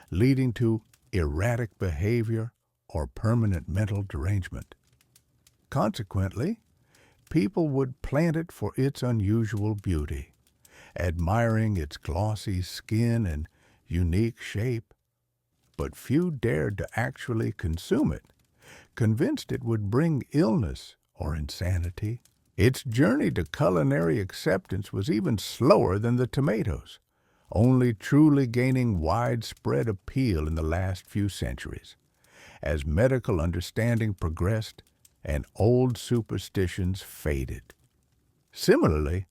leading to erratic behavior or permanent mental derangement. Consequently, people would plant it for its unusual beauty, admiring its glossy skin and unique shape, but few dared to actually consume it, convinced it would bring illness or insanity. Its journey to culinary acceptance was even slower than the tomatoes, only truly gaining widespread appeal in the last few centuries, as medical understanding progressed and old superstitions faded. Similarly,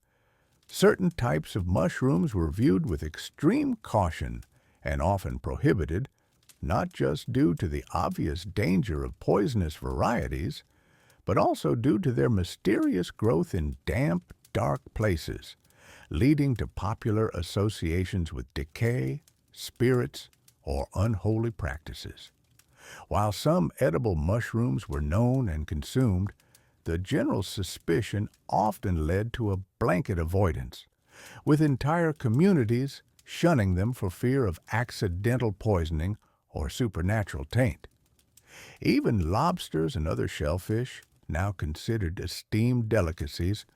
certain types of mushrooms were viewed with extreme caution and often prohibited, not just due to the obvious danger of poisonous varieties, but also due to their mysterious growth in damp, dark places, leading to popular associations with decay, spirits, or unholy practices. While some edible mushrooms were known and consumed, the general suspicion often led to a blanket avoidance, with entire communities shunning them for fear of accidental poisoning or supernatural taint. Even lobsters and other shellfish, now considered esteemed delicacies,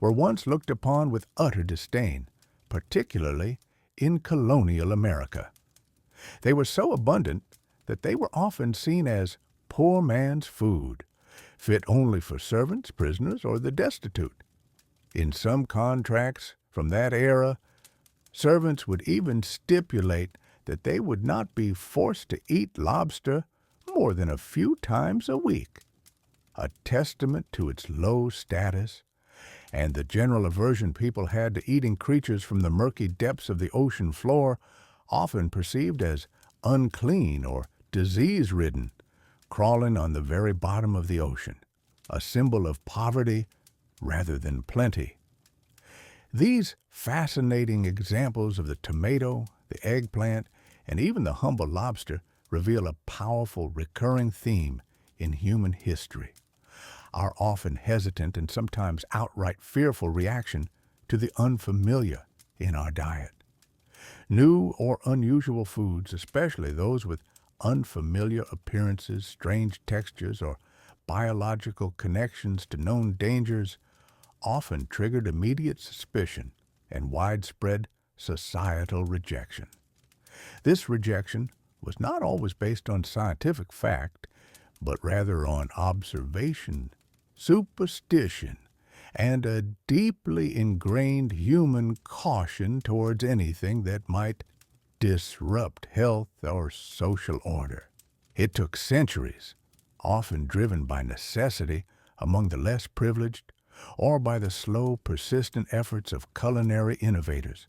were once looked upon with utter disdain, particularly in colonial America. They were so abundant that they were often seen as poor man's food, fit only for servants, prisoners, or the destitute. In some contracts from that era, servants would even stipulate that they would not be forced to eat lobster more than a few times a week, a testament to its low status and the general aversion people had to eating creatures from the murky depths of the ocean floor, often perceived as unclean or disease-ridden, crawling on the very bottom of the ocean, a symbol of poverty rather than plenty. These fascinating examples of the tomato, the eggplant, and even the humble lobster reveal a powerful recurring theme in human history: our often hesitant and sometimes outright fearful reaction to the unfamiliar in our diet. New or unusual foods, especially those with unfamiliar appearances, strange textures, or biological connections to known dangers, often triggered immediate suspicion and widespread societal rejection. This rejection was not always based on scientific fact, but rather on observation, superstition, and a deeply ingrained human caution towards anything that might disrupt health or social order. It took centuries, often driven by necessity among the less privileged, or by the slow, persistent efforts of culinary innovators,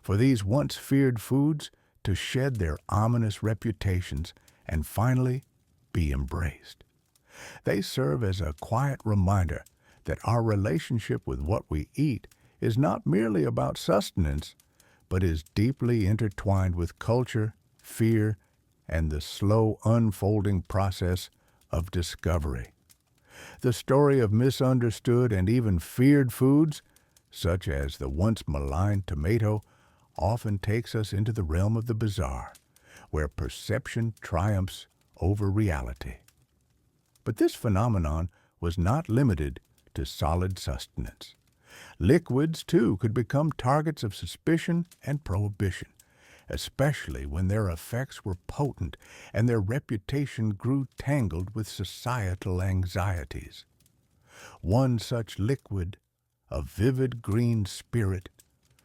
for these once feared foods to shed their ominous reputations and finally be embraced. They serve as a quiet reminder that our relationship with what we eat is not merely about sustenance, but is deeply intertwined with culture, fear, and the slow unfolding process of discovery. The story of misunderstood and even feared foods, such as the once maligned tomato, often takes us into the realm of the bizarre, where perception triumphs over reality. But this phenomenon was not limited to solid sustenance. Liquids, too, could become targets of suspicion and prohibition, especially when their effects were potent and their reputation grew tangled with societal anxieties. One such liquid, a vivid green spirit,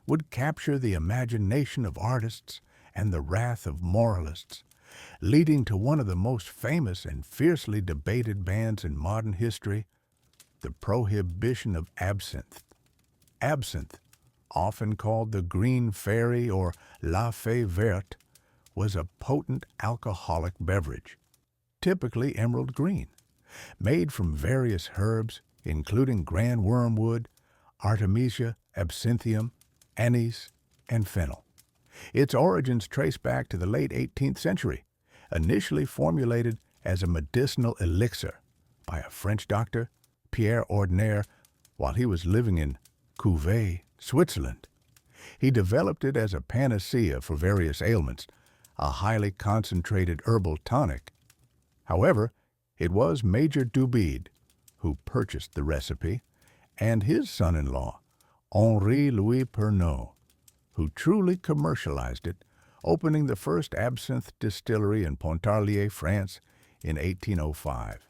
would capture the imagination of artists and the wrath of moralists, leading to one of the most famous and fiercely debated bans in modern history, the prohibition of absinthe. Absinthe, often called the Green Fairy or La Fée Verte, was a potent alcoholic beverage, typically emerald green, made from various herbs, including grand wormwood, Artemisia absinthium, anise, and fennel. Its origins trace back to the late 18th century, initially formulated as a medicinal elixir by a French doctor, Pierre Ordinaire, while he was living in Couvet, Switzerland. He developed it as a panacea for various ailments, a highly concentrated herbal tonic. However, it was Major Dubreuil who purchased the recipe, and his son-in-law, Henri-Louis Pernod, who truly commercialized it, opening the first absinthe distillery in Pontarlier, France, in 1805.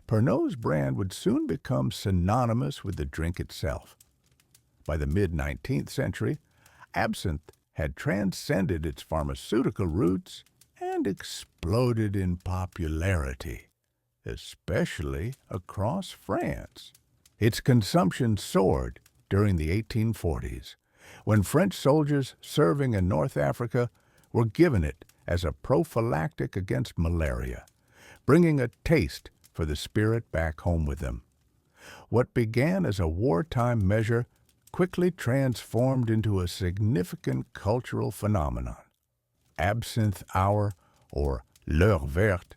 Pernod's brand would soon become synonymous with the drink itself. By the mid-19th century, absinthe had transcended its pharmaceutical roots and exploded in popularity, especially across France. Its consumption soared during the 1840s, when French soldiers serving in North Africa were given it as a prophylactic against malaria, bringing a taste for the spirit back home with them. What began as a wartime measure quickly transformed into a significant cultural phenomenon. Absinthe Hour, or L'heure verte,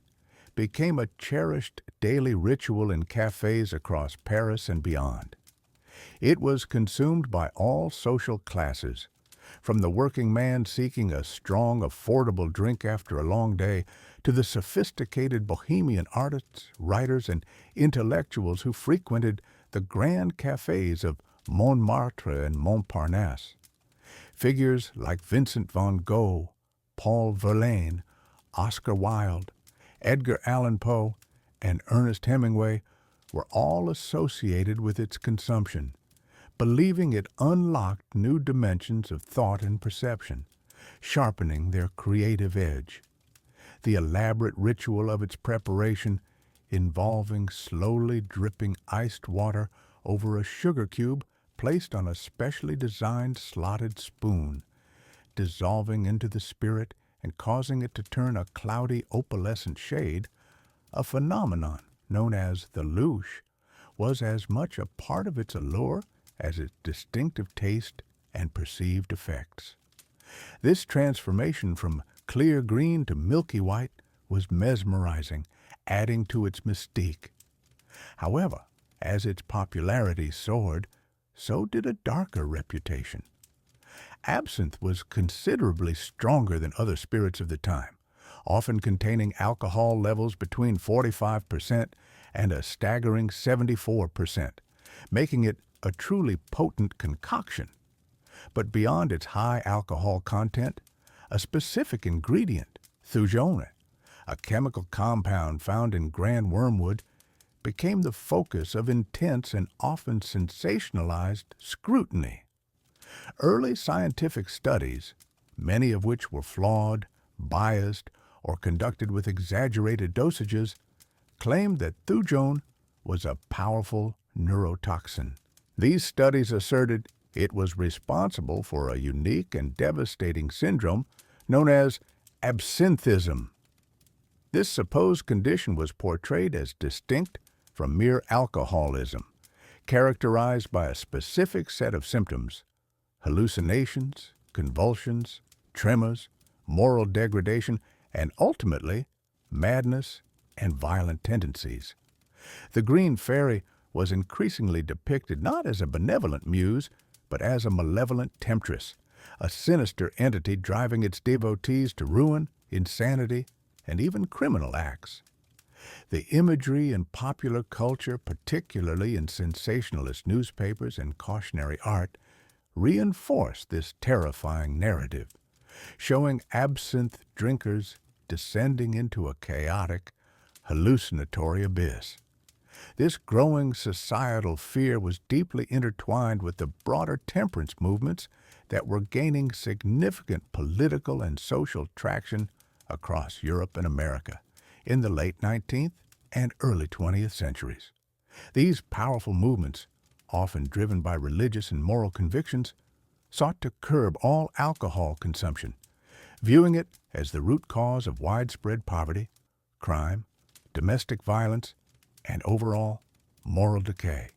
became a cherished daily ritual in cafes across Paris and beyond. It was consumed by all social classes, from the working man seeking a strong, affordable drink after a long day to the sophisticated bohemian artists, writers, and intellectuals who frequented the grand cafes of Montmartre and Montparnasse. Figures like Vincent van Gogh, Paul Verlaine, Oscar Wilde, Edgar Allan Poe, and Ernest Hemingway were all associated with its consumption, believing it unlocked new dimensions of thought and perception, sharpening their creative edge. The elaborate ritual of its preparation, involving slowly dripping iced water over a sugar cube placed on a specially designed slotted spoon, dissolving into the spirit and causing it to turn a cloudy opalescent shade, a phenomenon known as the louche, was as much a part of its allure as its distinctive taste and perceived effects. This transformation from clear green to milky white was mesmerizing, adding to its mystique. However, as its popularity soared, so did a darker reputation. Absinthe was considerably stronger than other spirits of the time, often containing alcohol levels between 45% and a staggering 74%, making it a truly potent concoction. But beyond its high alcohol content, a specific ingredient, thujone, a chemical compound found in grand wormwood, became the focus of intense and often sensationalized scrutiny. Early scientific studies, many of which were flawed, biased, or conducted with exaggerated dosages, claimed that thujone was a powerful neurotoxin. These studies asserted it was responsible for a unique and devastating syndrome known as absinthism. This supposed condition was portrayed as distinct from mere alcoholism, characterized by a specific set of symptoms: hallucinations, convulsions, tremors, moral degradation, and ultimately, madness and violent tendencies. The Green Fairy was increasingly depicted not as a benevolent muse, but as a malevolent temptress, a sinister entity driving its devotees to ruin, insanity, and even criminal acts. The imagery in popular culture, particularly in sensationalist newspapers and cautionary art, reinforced this terrifying narrative, showing absinthe drinkers descending into a chaotic, hallucinatory abyss. This growing societal fear was deeply intertwined with the broader temperance movements that were gaining significant political and social traction across Europe and America in the late 19th and early 20th centuries. These powerful movements, often driven by religious and moral convictions, sought to curb all alcohol consumption, viewing it as the root cause of widespread poverty, crime, domestic violence, and overall moral decay.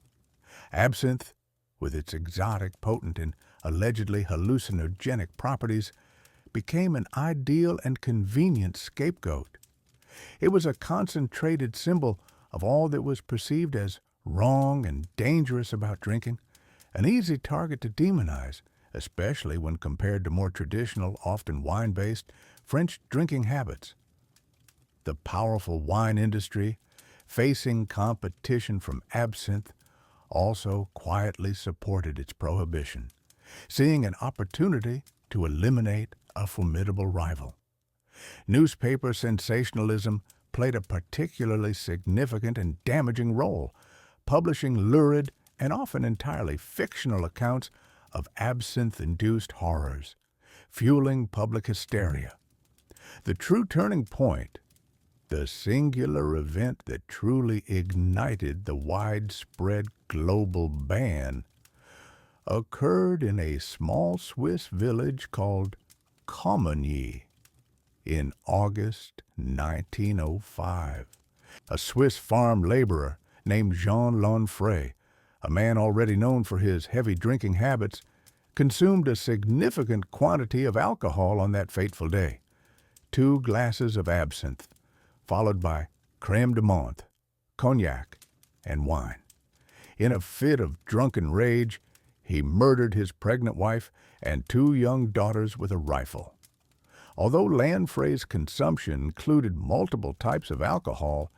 Absinthe, with its exotic, potent, and allegedly hallucinogenic properties, became an ideal and convenient scapegoat. It was a concentrated symbol of all that was perceived as wrong and dangerous about drinking, an easy target to demonize, especially when compared to more traditional, often wine-based, French drinking habits. The powerful wine industry, facing competition from absinthe, also quietly supported its prohibition, seeing an opportunity to eliminate a formidable rival. Newspaper sensationalism played a particularly significant and damaging role, publishing lurid and often entirely fictional accounts of absinthe-induced horrors, fueling public hysteria. The true turning point, the singular event that truly ignited the widespread global ban, occurred in a small Swiss village called Comagny in August 1905. A Swiss farm laborer named Jean Lanfray, a man already known for his heavy drinking habits, consumed a significant quantity of alcohol on that fateful day. 2 glasses of absinthe, followed by crème de menthe, cognac, and wine. In a fit of drunken rage, he murdered his pregnant wife and 2 young daughters with a rifle. Although Lanfray's consumption included multiple types of alcohol,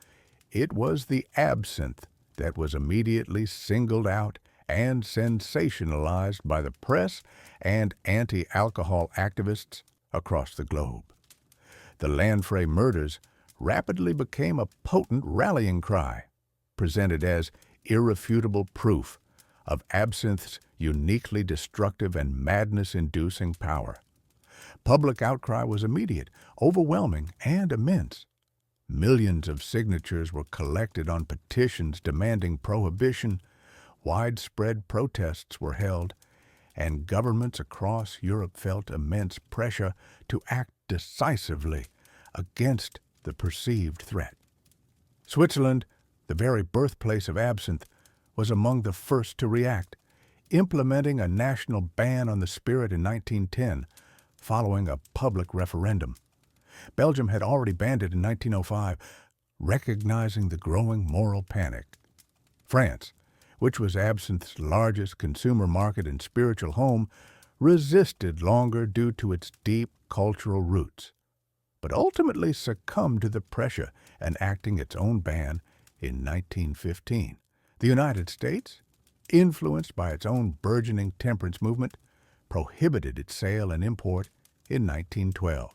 it was the absinthe that was immediately singled out and sensationalized by the press and anti-alcohol activists across the globe. The Lanfray murders rapidly became a potent rallying cry, presented as irrefutable proof of absinthe's uniquely destructive and madness-inducing power. Public outcry was immediate, overwhelming, and immense. Millions of signatures were collected on petitions demanding prohibition, widespread protests were held, and governments across Europe felt immense pressure to act decisively against the perceived threat. Switzerland, the very birthplace of absinthe, was among the first to react, implementing a national ban on the spirit in 1910, following a public referendum. Belgium had already banned it in 1905, recognizing the growing moral panic. France, which was absinthe's largest consumer market and spiritual home, resisted longer due to its deep cultural roots, but ultimately succumbed to the pressure, enacting its own ban in 1915. The United States, influenced by its own burgeoning temperance movement, prohibited its sale and import in 1912,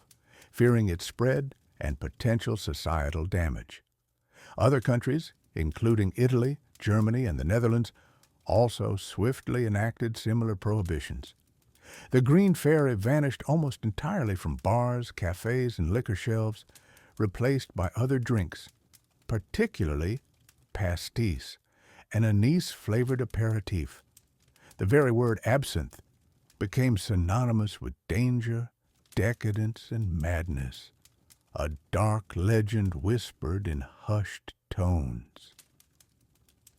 fearing its spread and potential societal damage. Other countries, including Italy, Germany, and the Netherlands, also swiftly enacted similar prohibitions. The green fairy vanished almost entirely from bars, cafes, and liquor shelves, replaced by other drinks, particularly pastis, an anise-flavored aperitif. The very word absinthe became synonymous with danger, decadence, and madness, a dark legend whispered in hushed tones.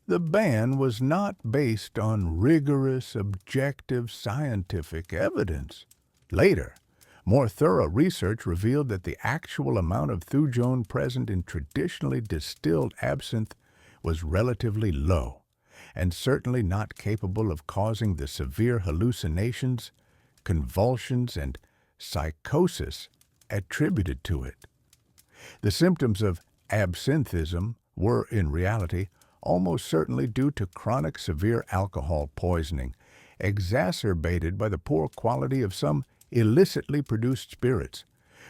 The ban was not based on rigorous, objective scientific evidence. Later, more thorough research revealed that the actual amount of thujone present in traditionally distilled absinthe was relatively low, and certainly not capable of causing the severe hallucinations, convulsions, and psychosis attributed to it. The symptoms of absinthism were, in reality, almost certainly due to chronic severe alcohol poisoning, exacerbated by the poor quality of some illicitly produced spirits,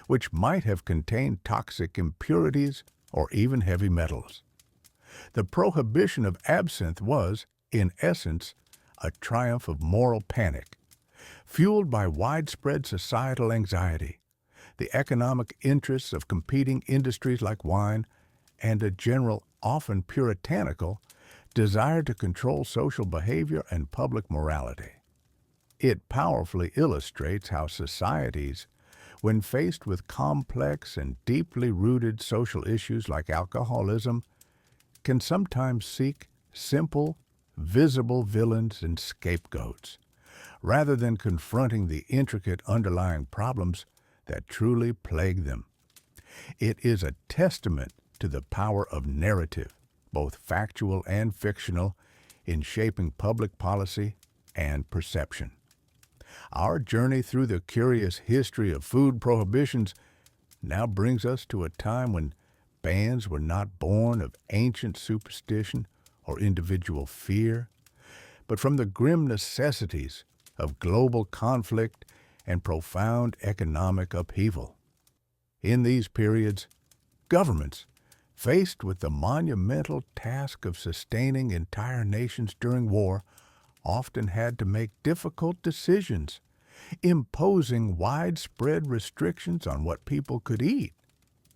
which might have contained toxic impurities or even heavy metals. The prohibition of absinthe was, in essence, a triumph of moral panic, fueled by widespread societal anxiety, the economic interests of competing industries like wine, and a general, often puritanical, desire to control social behavior and public morality. It powerfully illustrates how societies, when faced with complex and deeply rooted social issues like alcoholism, can sometimes seek simple, visible villains and scapegoats, rather than confronting the intricate underlying problems that truly plague them. It is a testament to the power of narrative, both factual and fictional, in shaping public policy and perception. Our journey through the curious history of food prohibitions now brings us to a time when bans were not born of ancient superstition or individual fear, but from the grim necessities of global conflict and profound economic upheaval. In these periods, governments, faced with the monumental task of sustaining entire nations during war, often had to make difficult decisions, imposing widespread restrictions on what people could eat,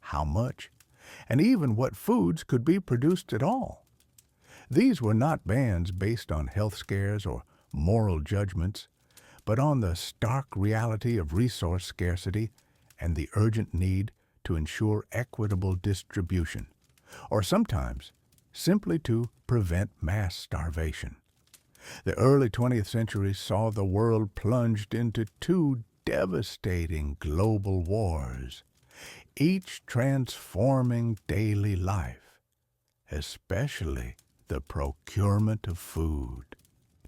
how much, and even what foods could be produced at all. These were not bans based on health scares or moral judgments, but on the stark reality of resource scarcity and the urgent need to ensure equitable distribution, or sometimes simply to prevent mass starvation. The early 20th century saw the world plunged into two devastating global wars, each transforming daily life, especially the procurement of food.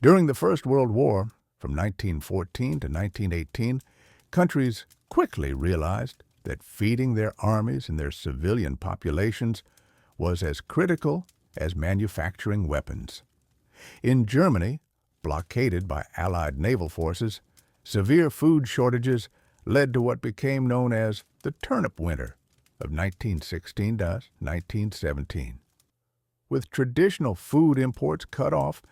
During the First World War, from 1914 to 1918, countries quickly realized that feeding their armies and their civilian populations was as critical as manufacturing weapons. In Germany, blockaded by Allied naval forces, severe food shortages led to what became known as the Turnip Winter of 1916 to 1917. With traditional food imports cut off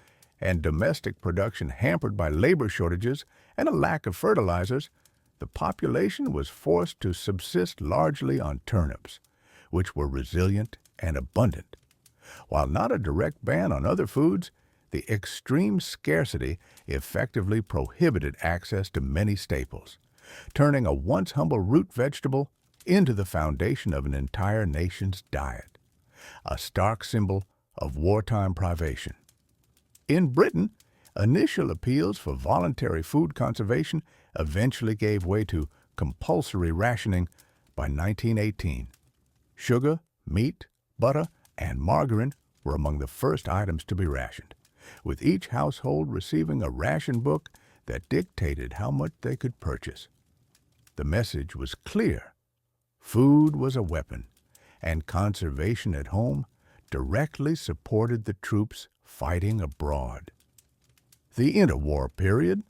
and domestic production hampered by labor shortages and a lack of fertilizers, the population was forced to subsist largely on turnips, which were resilient and abundant. While not a direct ban on other foods, the extreme scarcity effectively prohibited access to many staples, turning a once humble root vegetable into the foundation of an entire nation's diet, a stark symbol of wartime privation. In Britain, initial appeals for voluntary food conservation eventually gave way to compulsory rationing by 1918. Sugar, meat, butter, and margarine were among the first items to be rationed, with each household receiving a ration book that dictated how much they could purchase. The message was clear. Food was a weapon, and conservation at home directly supported the troops fighting abroad. The interwar period,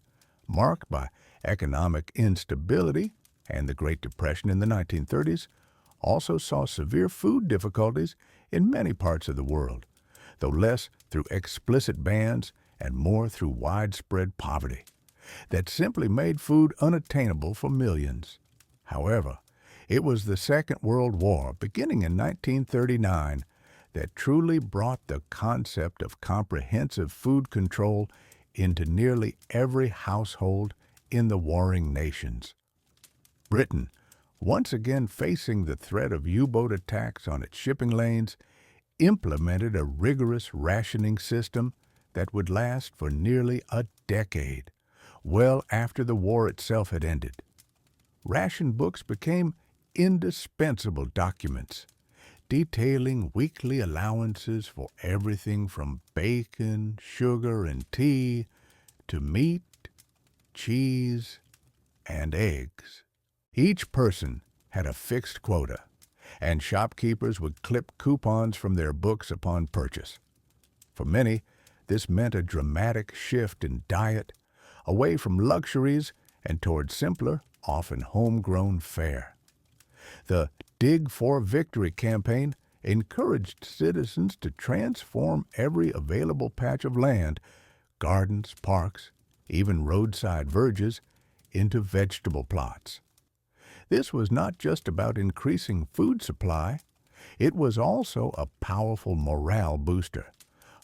marked by economic instability and the Great Depression in the 1930s, also saw severe food difficulties in many parts of the world, though less through explicit bans and more through widespread poverty that simply made food unattainable for millions. However, it was the Second World War, beginning in 1939, that truly brought the concept of comprehensive food control into nearly every household in the warring nations. Britain, once again facing the threat of U-boat attacks on its shipping lanes, implemented a rigorous rationing system that would last for nearly a decade, well after the war itself had ended. Ration books became indispensable documents, detailing weekly allowances for everything from bacon, sugar, and tea to meat, cheese, and eggs. Each person had a fixed quota, and shopkeepers would clip coupons from their books upon purchase. For many, this meant a dramatic shift in diet, away from luxuries and toward simpler, often homegrown fare. The Dig for Victory campaign encouraged citizens to transform every available patch of land, gardens, parks, even roadside verges, into vegetable plots. This was not just about increasing food supply, it was also a powerful morale booster,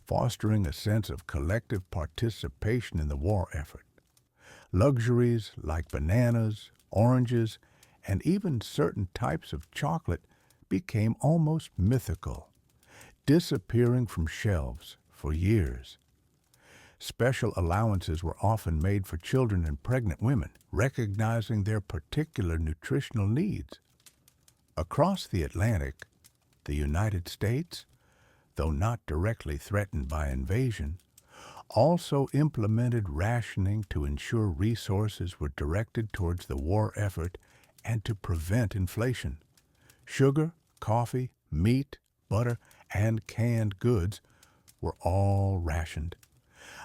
fostering a sense of collective participation in the war effort. Luxuries like bananas, oranges, and even certain types of chocolate became almost mythical, disappearing from shelves for years. Special allowances were often made for children and pregnant women, recognizing their particular nutritional needs. Across the Atlantic, the United States, though not directly threatened by invasion, also implemented rationing to ensure resources were directed towards the war effort and to prevent inflation. Sugar, coffee, meat, butter, and canned goods were all rationed.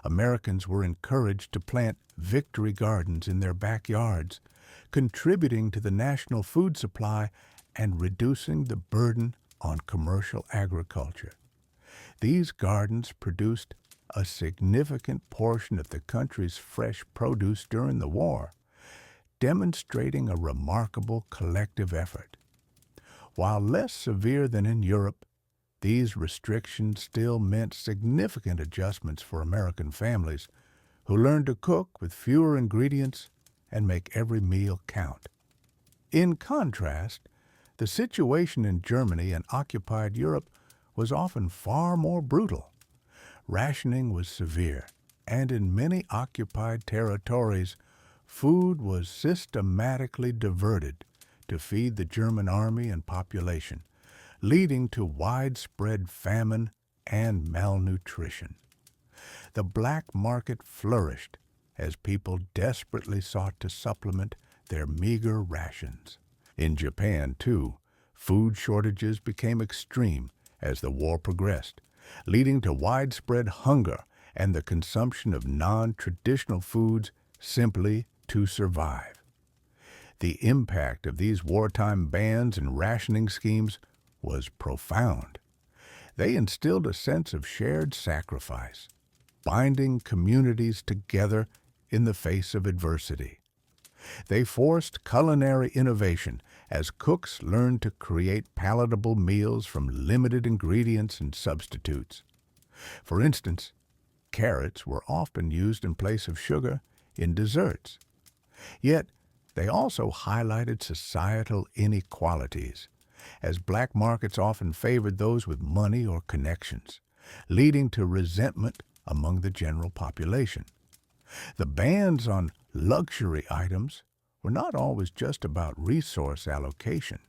Americans were encouraged to plant victory gardens in their backyards, contributing to the national food supply and reducing the burden on commercial agriculture. These gardens produced a significant portion of the country's fresh produce during the war, demonstrating a remarkable collective effort. While less severe than in Europe, these restrictions still meant significant adjustments for American families who learned to cook with fewer ingredients and make every meal count. In contrast, the situation in Germany and occupied Europe was often far more brutal. Rationing was severe, and in many occupied territories, food was systematically diverted to feed the German army and population, leading to widespread famine and malnutrition. The black market flourished as people desperately sought to supplement their meager rations. In Japan, too, food shortages became extreme as the war progressed, leading to widespread hunger and the consumption of non-traditional foods simply to survive. The impact of these wartime bans and rationing schemes was profound. They instilled a sense of shared sacrifice, binding communities together in the face of adversity. They forced culinary innovation as cooks learned to create palatable meals from limited ingredients and substitutes. For instance, carrots were often used in place of sugar in desserts. Yet, they also highlighted societal inequalities, as black markets often favored those with money or connections, leading to resentment among the general population. The bans on luxury items were not always just about resource allocation.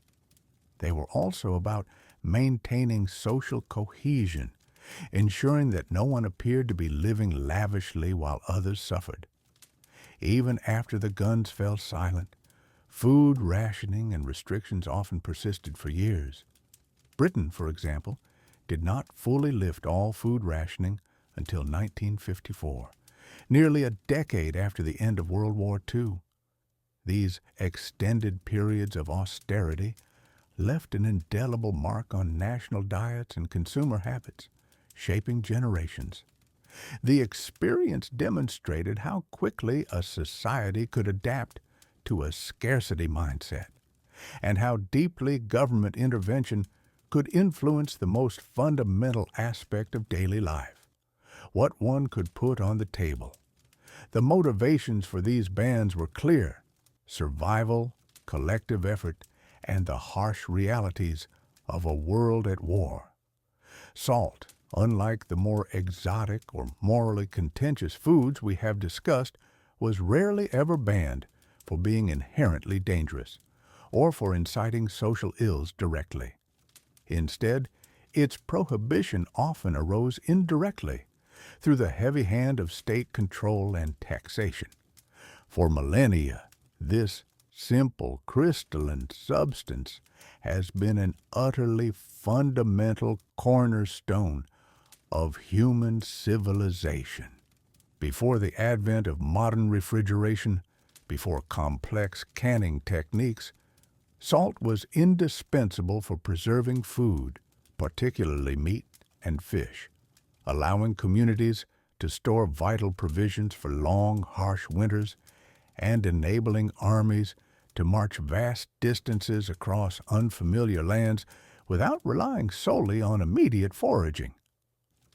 They were also about maintaining social cohesion, ensuring that no one appeared to be living lavishly while others suffered. Even after the guns fell silent, food rationing and restrictions often persisted for years. Britain, for example, did not fully lift all food rationing until 1954, nearly a decade after the end of World War II. These extended periods of austerity left an indelible mark on national diets and consumer habits, shaping generations. The experience demonstrated how quickly a society could adapt to a scarcity mindset, and how deeply government intervention could influence the most fundamental aspect of daily life, what one could put on the table. The motivations for these bans were clear: survival, collective effort, and the harsh realities of a world at war. Salt, unlike the more exotic or morally contentious foods we have discussed, was rarely ever banned for being inherently dangerous or for inciting social ills directly. Instead, its prohibition often arose indirectly through the heavy hand of state control and taxation. For millennia, this simple crystalline substance has been an utterly fundamental cornerstone of human civilization. Before the advent of modern refrigeration, before complex canning techniques, salt was indispensable for preserving food, particularly meat and fish, allowing communities to store vital provisions for long, harsh winters and enabling armies to march vast distances across unfamiliar lands without relying solely on immediate foraging.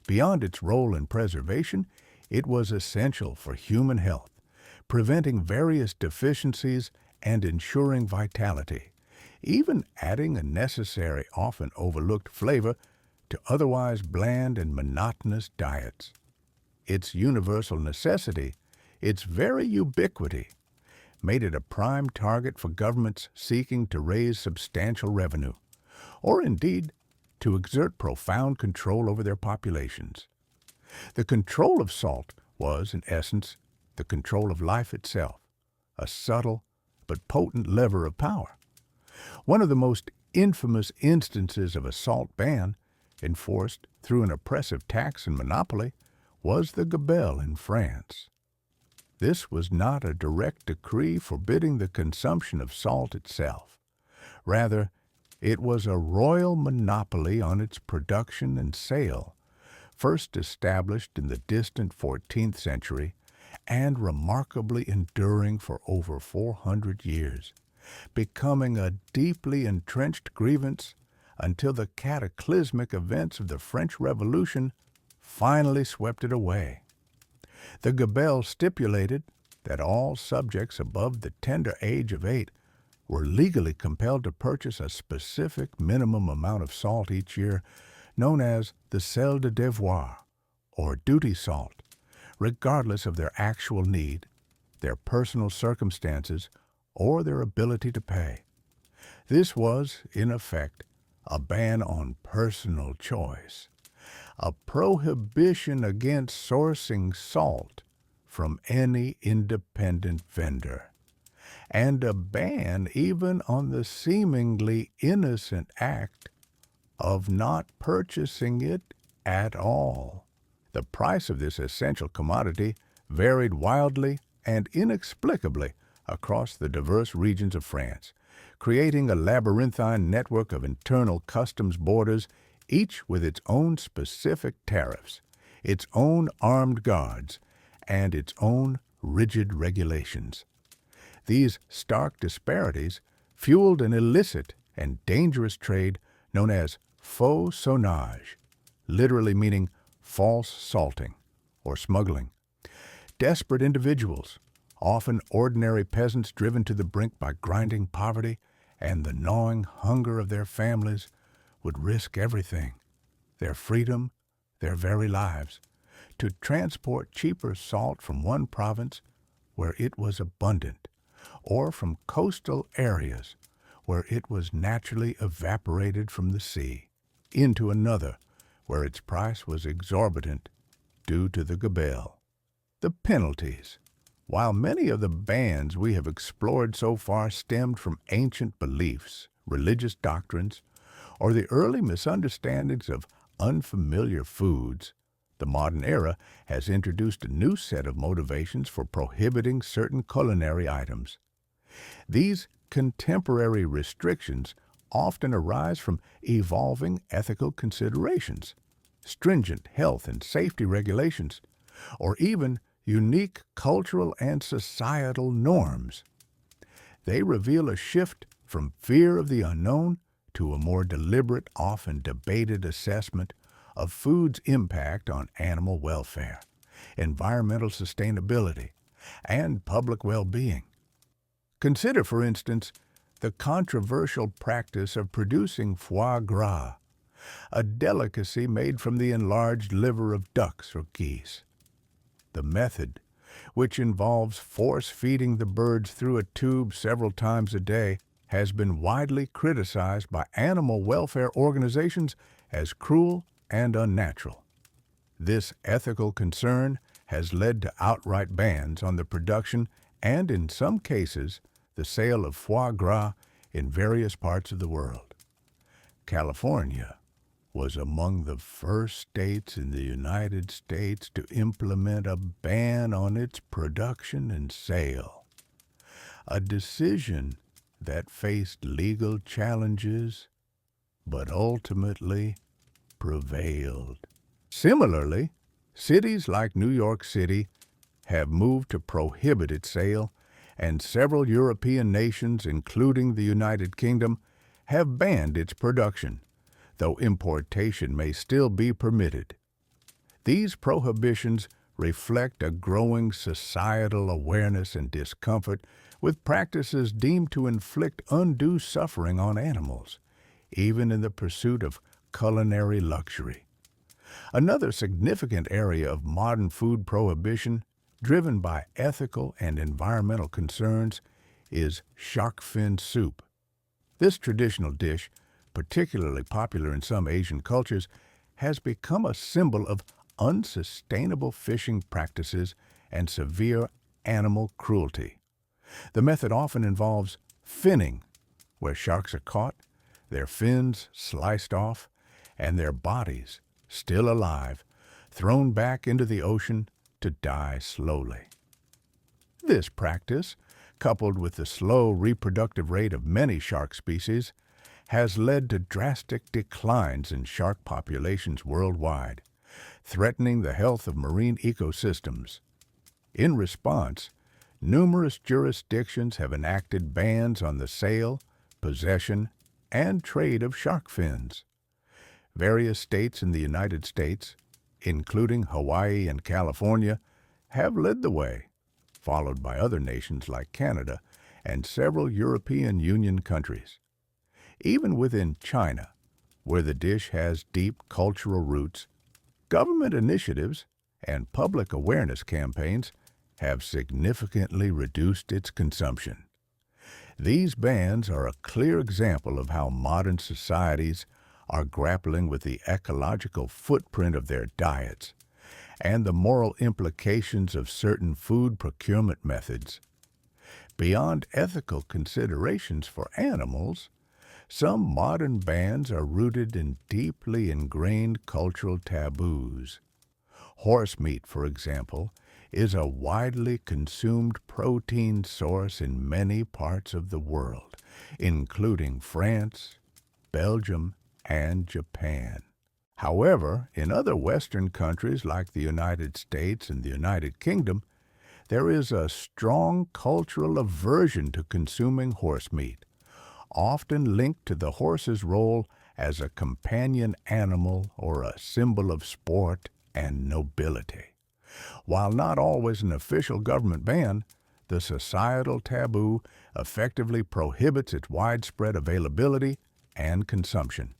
Beyond its role in preservation, it was essential for human health, preventing various deficiencies and ensuring vitality, even adding a necessary, often overlooked flavor to otherwise bland and monotonous diets. Its universal necessity, its very ubiquity, made it a prime target for governments seeking to raise substantial revenue, or indeed to exert profound control over their populations. The control of salt was, in essence, the control of life itself, a subtle but potent lever of power. One of the most infamous instances of a salt ban, enforced through an oppressive tax and monopoly, was the gabelle in France. This was not a direct decree forbidding the consumption of salt itself. Rather, it was a royal monopoly on its production and sale, first established in the distant 14th century and remarkably enduring for over 400 years, becoming a deeply entrenched grievance until the cataclysmic events of the French Revolution finally swept it away. The gabelle stipulated that all subjects above the tender age of 8 were legally compelled to purchase a specific minimum amount of salt each year, known as the sel de devoir, or duty salt, regardless of their actual need, their personal circumstances, or their ability to pay. This was, in effect, a ban on personal choice, a prohibition against sourcing salt from any independent vendor, and a ban even on the seemingly innocent act of not purchasing it at all. The price of this essential commodity varied wildly and inexplicably across the diverse regions of France, creating a labyrinthine network of internal customs borders, each with its own specific tariffs, its own armed guards, and its own rigid regulations. These stark disparities fueled an illicit and dangerous trade known as faux sonnage, literally meaning false salting or smuggling. Desperate individuals, often ordinary peasants driven to the brink by grinding poverty and the gnawing hunger of their families, would risk everything, their freedom, their very lives, to transport cheaper salt from one province where it was abundant, or from coastal areas where it was naturally evaporated from the sea, into another where its price was exorbitant due to the gabelle. The penalties. While many of the bans we have explored so far stemmed from ancient beliefs, religious doctrines, or the early misunderstandings of unfamiliar foods, the modern era has introduced a new set of motivations for prohibiting certain culinary items. These contemporary restrictions often arise from evolving ethical considerations, stringent health and safety regulations, or even unique cultural and societal norms. They reveal a shift from fear of the unknown to a more deliberate, often debated assessment of food's impact on animal welfare, environmental sustainability, and public well-being. Consider, for instance, the controversial practice of producing foie gras, a delicacy made from the enlarged liver of ducks or geese. The method, which involves force-feeding the birds through a tube several times a day, has been widely criticized by animal welfare organizations as cruel and unnatural. This ethical concern has led to outright bans on the production and, in some cases, the sale of foie gras in various parts of the world. California was among the first states in the United States to implement a ban on its production and sale, a decision that faced legal challenges but ultimately prevailed. Similarly, cities like New York City have moved to prohibit its sale, and several European nations, including the United Kingdom, have banned its production, though importation may still be permitted. These prohibitions reflect a growing societal awareness and discomfort with practices deemed to inflict undue suffering on animals, even in the pursuit of culinary luxury. Another significant area of modern food prohibition, driven by ethical and environmental concerns, is shark fin soup. This traditional dish, particularly popular in some Asian cultures, has become a symbol of unsustainable fishing practices and severe animal cruelty. The method often involves finning, where sharks are caught, their fins sliced off, and their bodies, still alive, thrown back into the ocean to die slowly. This practice, coupled with the slow reproductive rate of many shark species, has led to drastic declines in shark populations worldwide, threatening the health of marine ecosystems. In response, numerous jurisdictions have enacted bans on the sale, possession, and trade of shark fins. Various states in the United States, including Hawaii and California, have led the way, followed by other nations like Canada, and several European Union countries. Even within China, where the dish has deep cultural roots, government initiatives and public awareness campaigns have significantly reduced its consumption. These bans are a clear example of how modern societies are grappling with the ecological footprint of their diets and the moral implications of certain food procurement methods. Beyond ethical considerations for animals, some modern bans are rooted in deeply ingrained cultural taboos. Horse meat, for example, is a widely consumed protein source in many parts of the world, including France, Belgium, and Japan. However, in other Western countries like the United States and the United Kingdom, there is a strong cultural aversion to consuming horse meat, often linked to the horse's role as a companion animal or a symbol of sport and nobility. While not always an official government ban, the societal taboo effectively prohibits its widespread availability and consumption.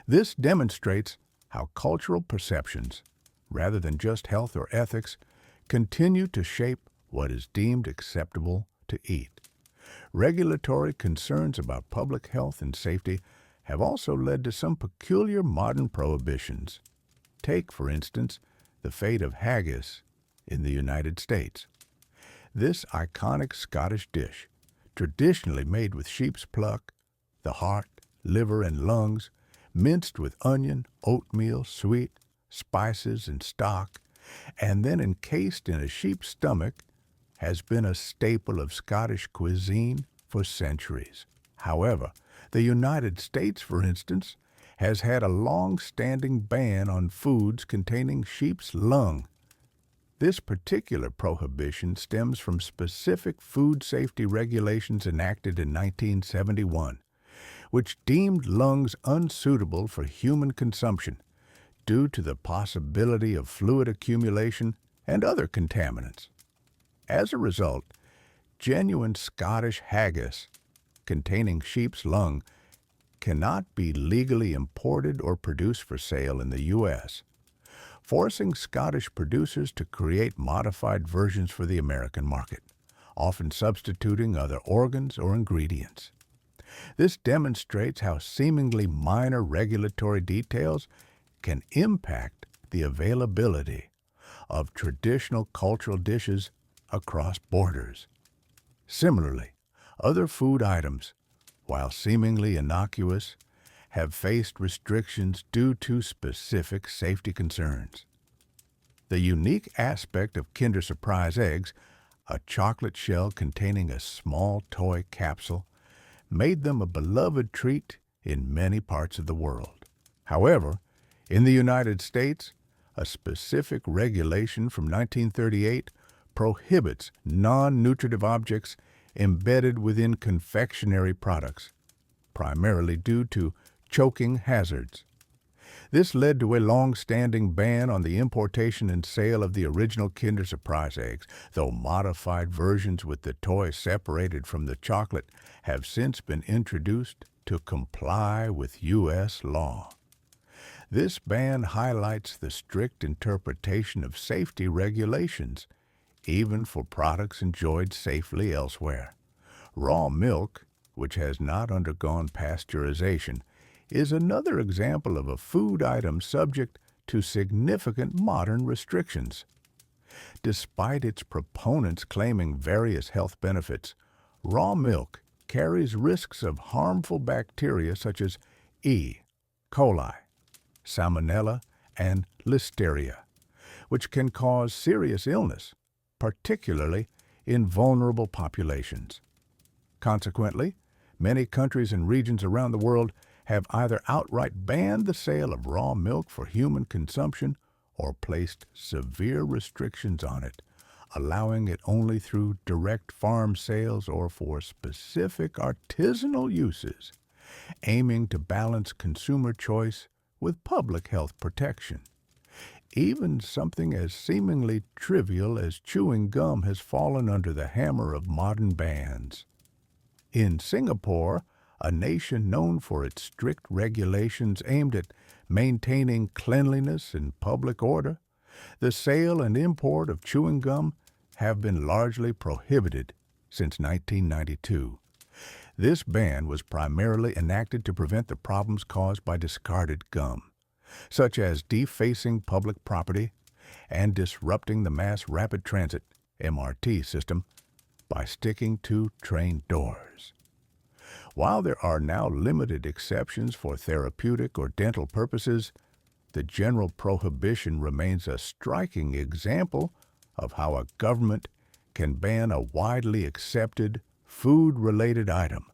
This demonstrates how cultural perceptions, rather than just health or ethics, continue to shape what is deemed acceptable to eat. Regulatory concerns about public health and safety have also led to some peculiar modern prohibitions. Take, for instance, the fate of haggis in the United States. This iconic Scottish dish, traditionally made with sheep's pluck, the heart, liver, and lungs, minced with onion, oatmeal, sweet, spices, and stock, and then encased in a sheep's stomach, has been a staple of Scottish cuisine for centuries. However, the United States, for instance, has had a long-standing ban on foods containing sheep's lung. This particular prohibition stems from specific food safety regulations enacted in 1971, which deemed lungs unsuitable for human consumption due to the possibility of fluid accumulation and other contaminants. As a result, genuine Scottish haggis containing sheep's lung cannot be legally imported or produced for sale in the U.S., forcing Scottish producers to create modified versions for the American market, often substituting other organs or ingredients. This demonstrates how seemingly minor regulatory details can impact the availability of traditional cultural dishes across borders. Similarly, other food items, while seemingly innocuous, have faced restrictions due to specific safety concerns. The unique aspect of Kinder Surprise eggs, a chocolate shell containing a small toy capsule, made them a beloved treat in many parts of the world. However, in the United States, a specific regulation from 1938 prohibits non-nutritive objects embedded within confectionery products, primarily due to choking hazards. This led to a long-standing ban on the importation and sale of the original Kinder Surprise eggs, though modified versions with the toy separated from the chocolate have since been introduced to comply with U.S. law. This ban highlights the strict interpretation of safety regulations, even for products enjoyed safely elsewhere. Raw milk, which has not undergone pasteurization, is another example of a food item subject to significant modern restrictions. Despite its proponents claiming various health benefits, raw milk carries risks of harmful bacteria such as E. coli, Salmonella, and Listeria, which can cause serious illness, particularly in vulnerable populations. Consequently, many countries and regions around the world have either outright banned the sale of raw milk for human consumption or placed severe restrictions on it, allowing it only through direct farm sales or for specific artisanal uses, aiming to balance consumer choice with public health protection. Even something as seemingly trivial as chewing gum has fallen under the hammer of modern bans. In Singapore, a nation known for its strict regulations aimed at maintaining cleanliness and public order, the sale and import of chewing gum have been largely prohibited since 1992. This ban was primarily enacted to prevent the problems caused by discarded gum, such as defacing public property and disrupting the mass rapid transit (MRT) system by sticking to train doors. While there are now limited exceptions for therapeutic or dental purposes, the general prohibition remains a striking example of how a government can ban a widely accepted food-related item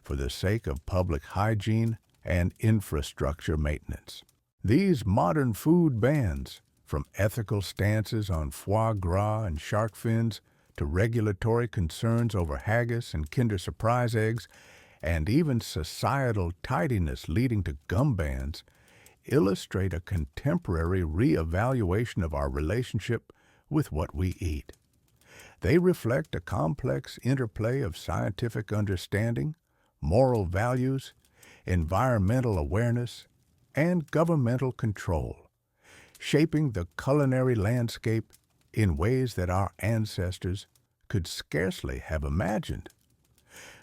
for the sake of public hygiene and infrastructure maintenance. These modern food bans, from ethical stances on foie gras and shark fins to regulatory concerns over haggis and Kinder Surprise eggs, and even societal tidiness leading to gum bans, illustrate a contemporary reevaluation of our relationship with what we eat. They reflect a complex interplay of scientific understanding, moral values, environmental awareness, and governmental control, shaping the culinary landscape in ways that our ancestors could scarcely have imagined.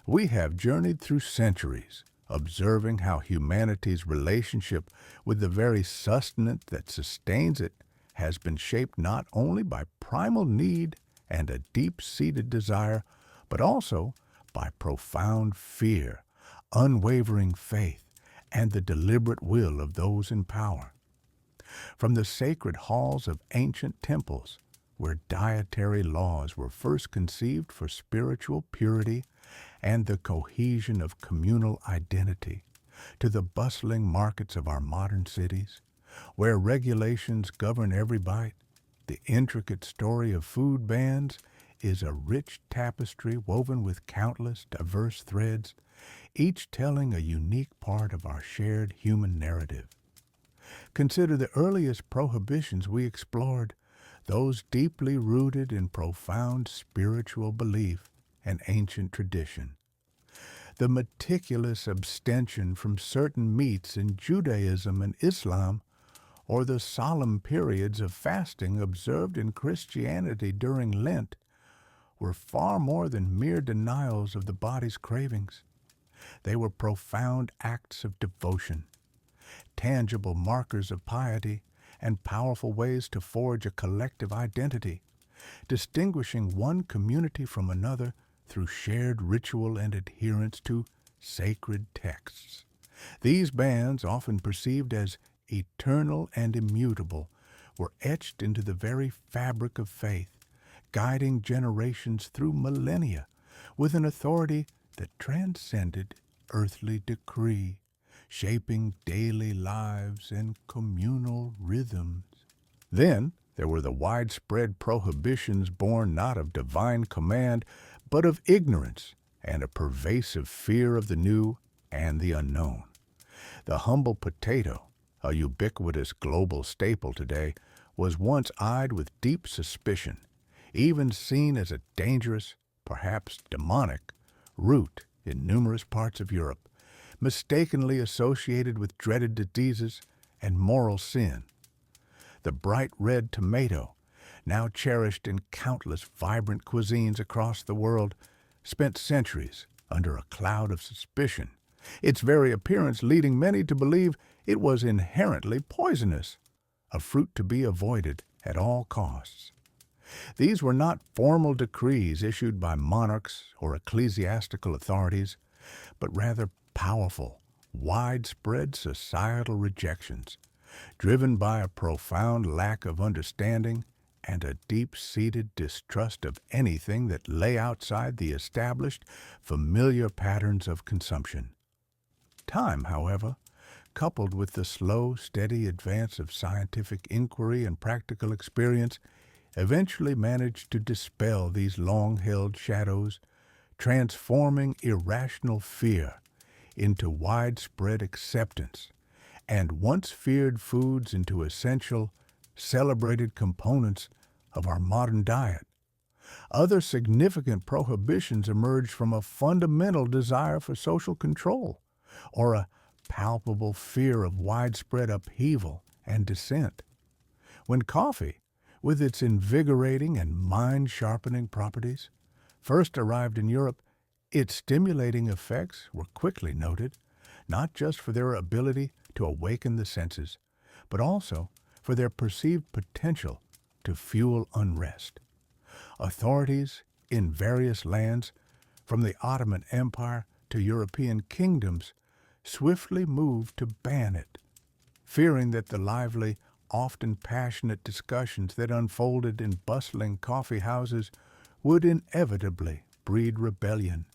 We have journeyed through centuries, observing how humanity's relationship with the very sustenance that sustains it has been shaped not only by primal need and a deep-seated desire, but also by profound fear, unwavering faith, and the deliberate will of those in power. From the sacred halls of ancient temples, where dietary laws were first conceived for spiritual purity and the cohesion of communal identity, to the bustling markets of our modern cities, where regulations govern every bite, the intricate story of food bans is a rich tapestry woven with countless diverse threads, each telling a unique part of our shared human narrative. Consider the earliest prohibitions we explored, those deeply rooted in profound spiritual belief and ancient tradition. The meticulous abstention from certain meats in Judaism and Islam, or the solemn periods of fasting observed in Christianity during Lent, were far more than mere denials of the body's cravings. They were profound acts of devotion, tangible markers of piety, and powerful ways to forge a collective identity, distinguishing one community from another through shared ritual and adherence to sacred texts. These bans, often perceived as eternal and immutable, were etched into the very fabric of faith, guiding generations through millennia with an authority that transcended earthly decree, shaping daily lives and communal rhythms. Then there were the widespread prohibitions born not of divine command, but of ignorance and a pervasive fear of the new and the unknown. The humble potato, a ubiquitous global staple today, was once eyed with deep suspicion, even seen as a dangerous, perhaps demonic, root in numerous parts of Europe, mistakenly associated with dreaded diseases and moral sin. The bright red tomato, now cherished in countless vibrant cuisines across the world, spent centuries under a cloud of suspicion, its very appearance leading many to believe it was inherently poisonous, a fruit to be avoided at all costs. These were not formal decrees issued by monarchs or ecclesiastical authorities, but rather powerful, widespread societal rejections, driven by a profound lack of understanding and a deep-seated distrust of anything that lay outside the established, familiar patterns of consumption. Time, however, coupled with the slow, steady advance of scientific inquiry and practical experience, eventually managed to dispel these long-held shadows, transforming irrational fear into widespread acceptance, and once-feared foods into essential, celebrated components of our modern diet. Other significant prohibitions emerged from a fundamental desire for social control or a palpable fear of widespread upheaval and dissent. When coffee, with its invigorating and mind-sharpening properties, first arrived in Europe, its stimulating effects were quickly noted, not just for their ability to awaken the senses, but also for their perceived potential to fuel unrest. Authorities in various lands, from the Ottoman Empire to European kingdoms, swiftly moved to ban it, fearing that the lively, often passionate discussions that unfolded in bustling coffee houses would inevitably breed rebellion,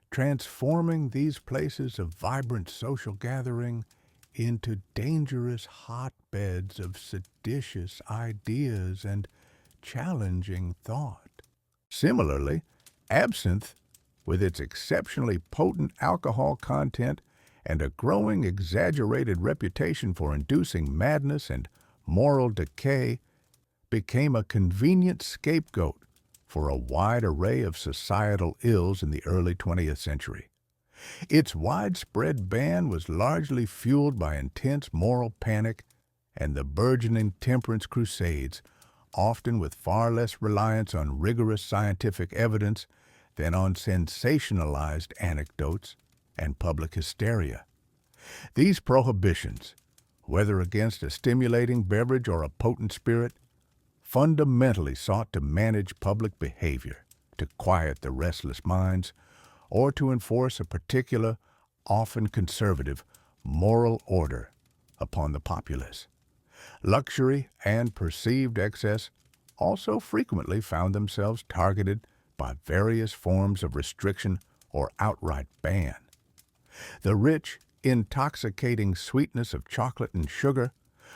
transforming these places of vibrant social gathering into dangerous hotbeds of seditious ideas and challenging thought. Similarly, absinthe, with its exceptionally potent alcohol content and a growing exaggerated reputation for inducing madness and moral decay, became a convenient scapegoat for a wide array of societal ills in the early 20th century. Its widespread ban was largely fueled by intense moral panic and the burgeoning temperance crusades, often with far less reliance on rigorous scientific evidence than on sensationalized anecdotes and public hysteria. These prohibitions, whether against a stimulating beverage or a potent spirit, fundamentally sought to manage public behavior, to quiet the restless minds, or to enforce a particular, often conservative, moral order upon the populace. Luxury and perceived excess also frequently found themselves targeted by various forms of restriction or outright ban. The rich, intoxicating sweetness of chocolate and sugar,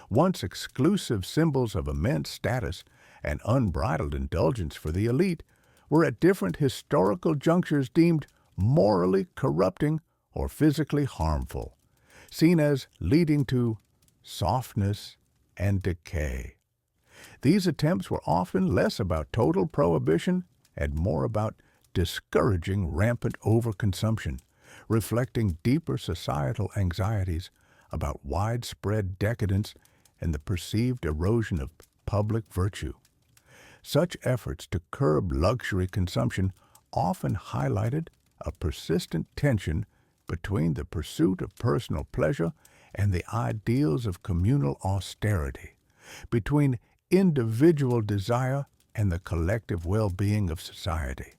once exclusive symbols of immense status and unbridled indulgence for the elite, were at different historical junctures deemed morally corrupting or physically harmful, seen as leading to softness and decay. These attempts were often less about total prohibition and more about discouraging rampant overconsumption, reflecting deeper societal anxieties about widespread decadence and the perceived erosion of public virtue. Such efforts to curb luxury consumption often highlighted a persistent tension between the pursuit of personal pleasure and the ideals of communal austerity, between individual desire and the collective well-being of society.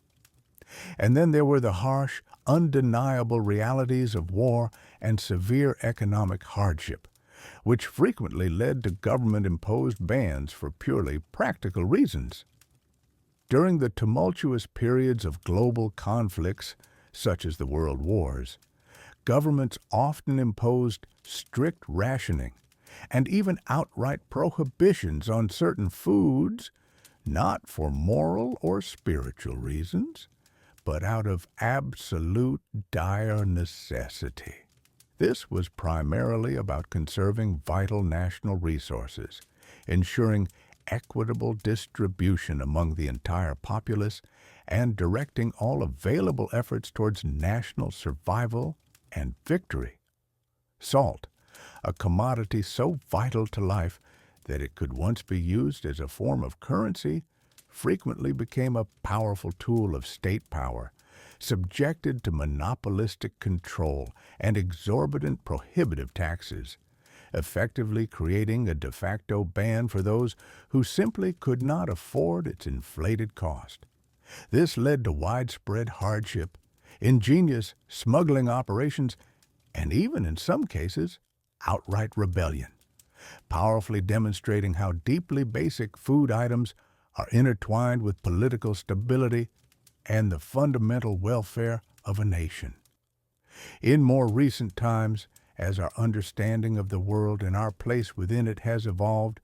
And then there were the harsh, undeniable realities of war and severe economic hardship, which frequently led to government-imposed bans for purely practical reasons. During the tumultuous periods of global conflicts, such as the World Wars, governments often imposed strict rationing and even outright prohibitions on certain foods, not for moral or spiritual reasons, but out of absolute dire necessity. This was primarily about conserving vital national resources, ensuring equitable distribution among the entire populace, and directing all available efforts towards national survival and victory. Salt, a commodity so vital to life that it could once be used as a form of currency, frequently became a powerful tool of state power, subjected to monopolistic control and exorbitant prohibitive taxes, effectively creating a de facto ban for those who simply could not afford its inflated cost. This led to widespread hardship, ingenious smuggling operations, and even in some cases, outright rebellion, powerfully demonstrating how deeply basic food items are intertwined with political stability and the fundamental welfare of a nation. In more recent times, as our understanding of the world and our place within it has evolved,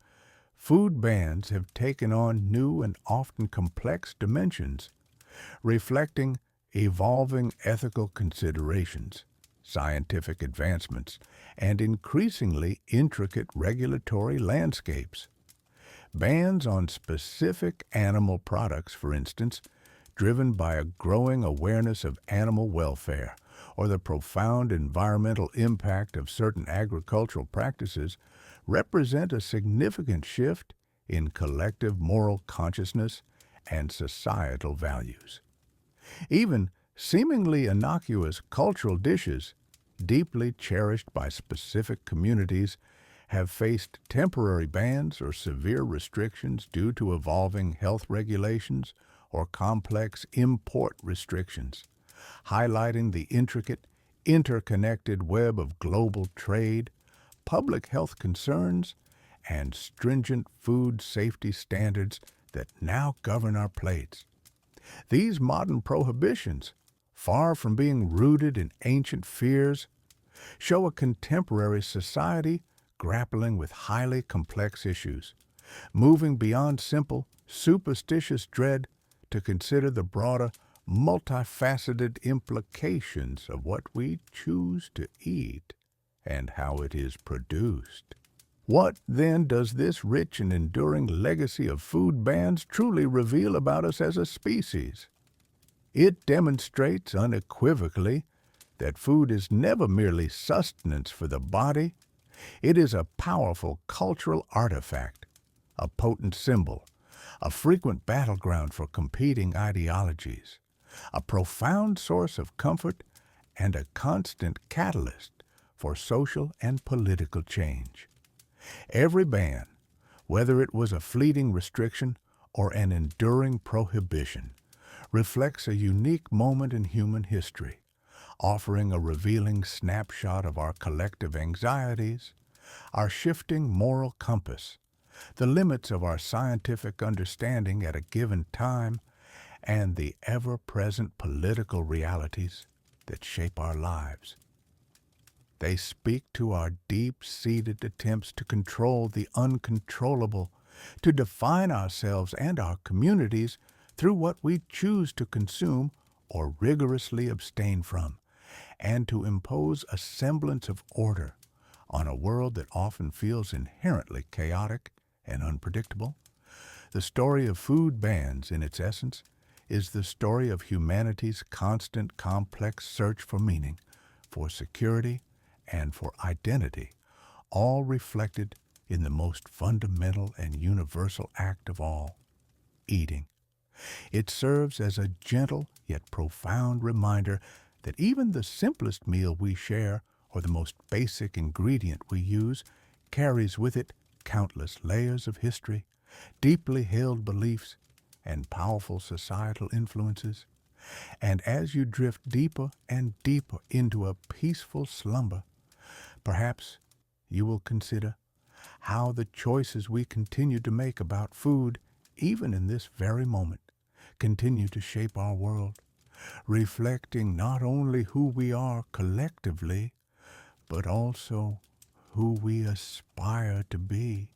food bans have taken on new and often complex dimensions, reflecting evolving ethical considerations, scientific advancements, and increasingly intricate regulatory landscapes. Bans on specific animal products, for instance, driven by a growing awareness of animal welfare or the profound environmental impact of certain agricultural practices, represent a significant shift in collective moral consciousness and societal values. Even seemingly innocuous cultural dishes, deeply cherished by specific communities, have faced temporary bans or severe restrictions due to evolving health regulations or complex import restrictions, highlighting the intricate, interconnected web of global trade, public health concerns, and stringent food safety standards that now govern our plates. These modern prohibitions, far from being rooted in ancient fears, show a contemporary society grappling with highly complex issues, moving beyond simple, superstitious dread to consider the broader, multifaceted implications of what we choose to eat and how it is produced. What, then, does this rich and enduring legacy of food bans truly reveal about us as a species? It demonstrates unequivocally that food is never merely sustenance for the body. It is a powerful cultural artifact, a potent symbol, a frequent battleground for competing ideologies, a profound source of comfort, and a constant catalyst for social and political change. Every ban, whether it was a fleeting restriction or an enduring prohibition, reflects a unique moment in human history, offering a revealing snapshot of our collective anxieties, our shifting moral compass, the limits of our scientific understanding at a given time, and the ever-present political realities that shape our lives. They speak to our deep-seated attempts to control the uncontrollable, to define ourselves and our communities through what we choose to consume or rigorously abstain from, and to impose a semblance of order on a world that often feels inherently chaotic and unpredictable. The story of food bans, in its essence, is the story of humanity's constant, complex search for meaning, for security, and for identity, all reflected in the most fundamental and universal act of all, eating. It serves as a gentle yet profound reminder that even the simplest meal we share or the most basic ingredient we use carries with it countless layers of history, deeply held beliefs, and powerful societal influences. And as you drift deeper and deeper into a peaceful slumber, perhaps you will consider how the choices we continue to make about food, even in this very moment, continue to shape our world, reflecting not only who we are collectively, but also who we aspire to be.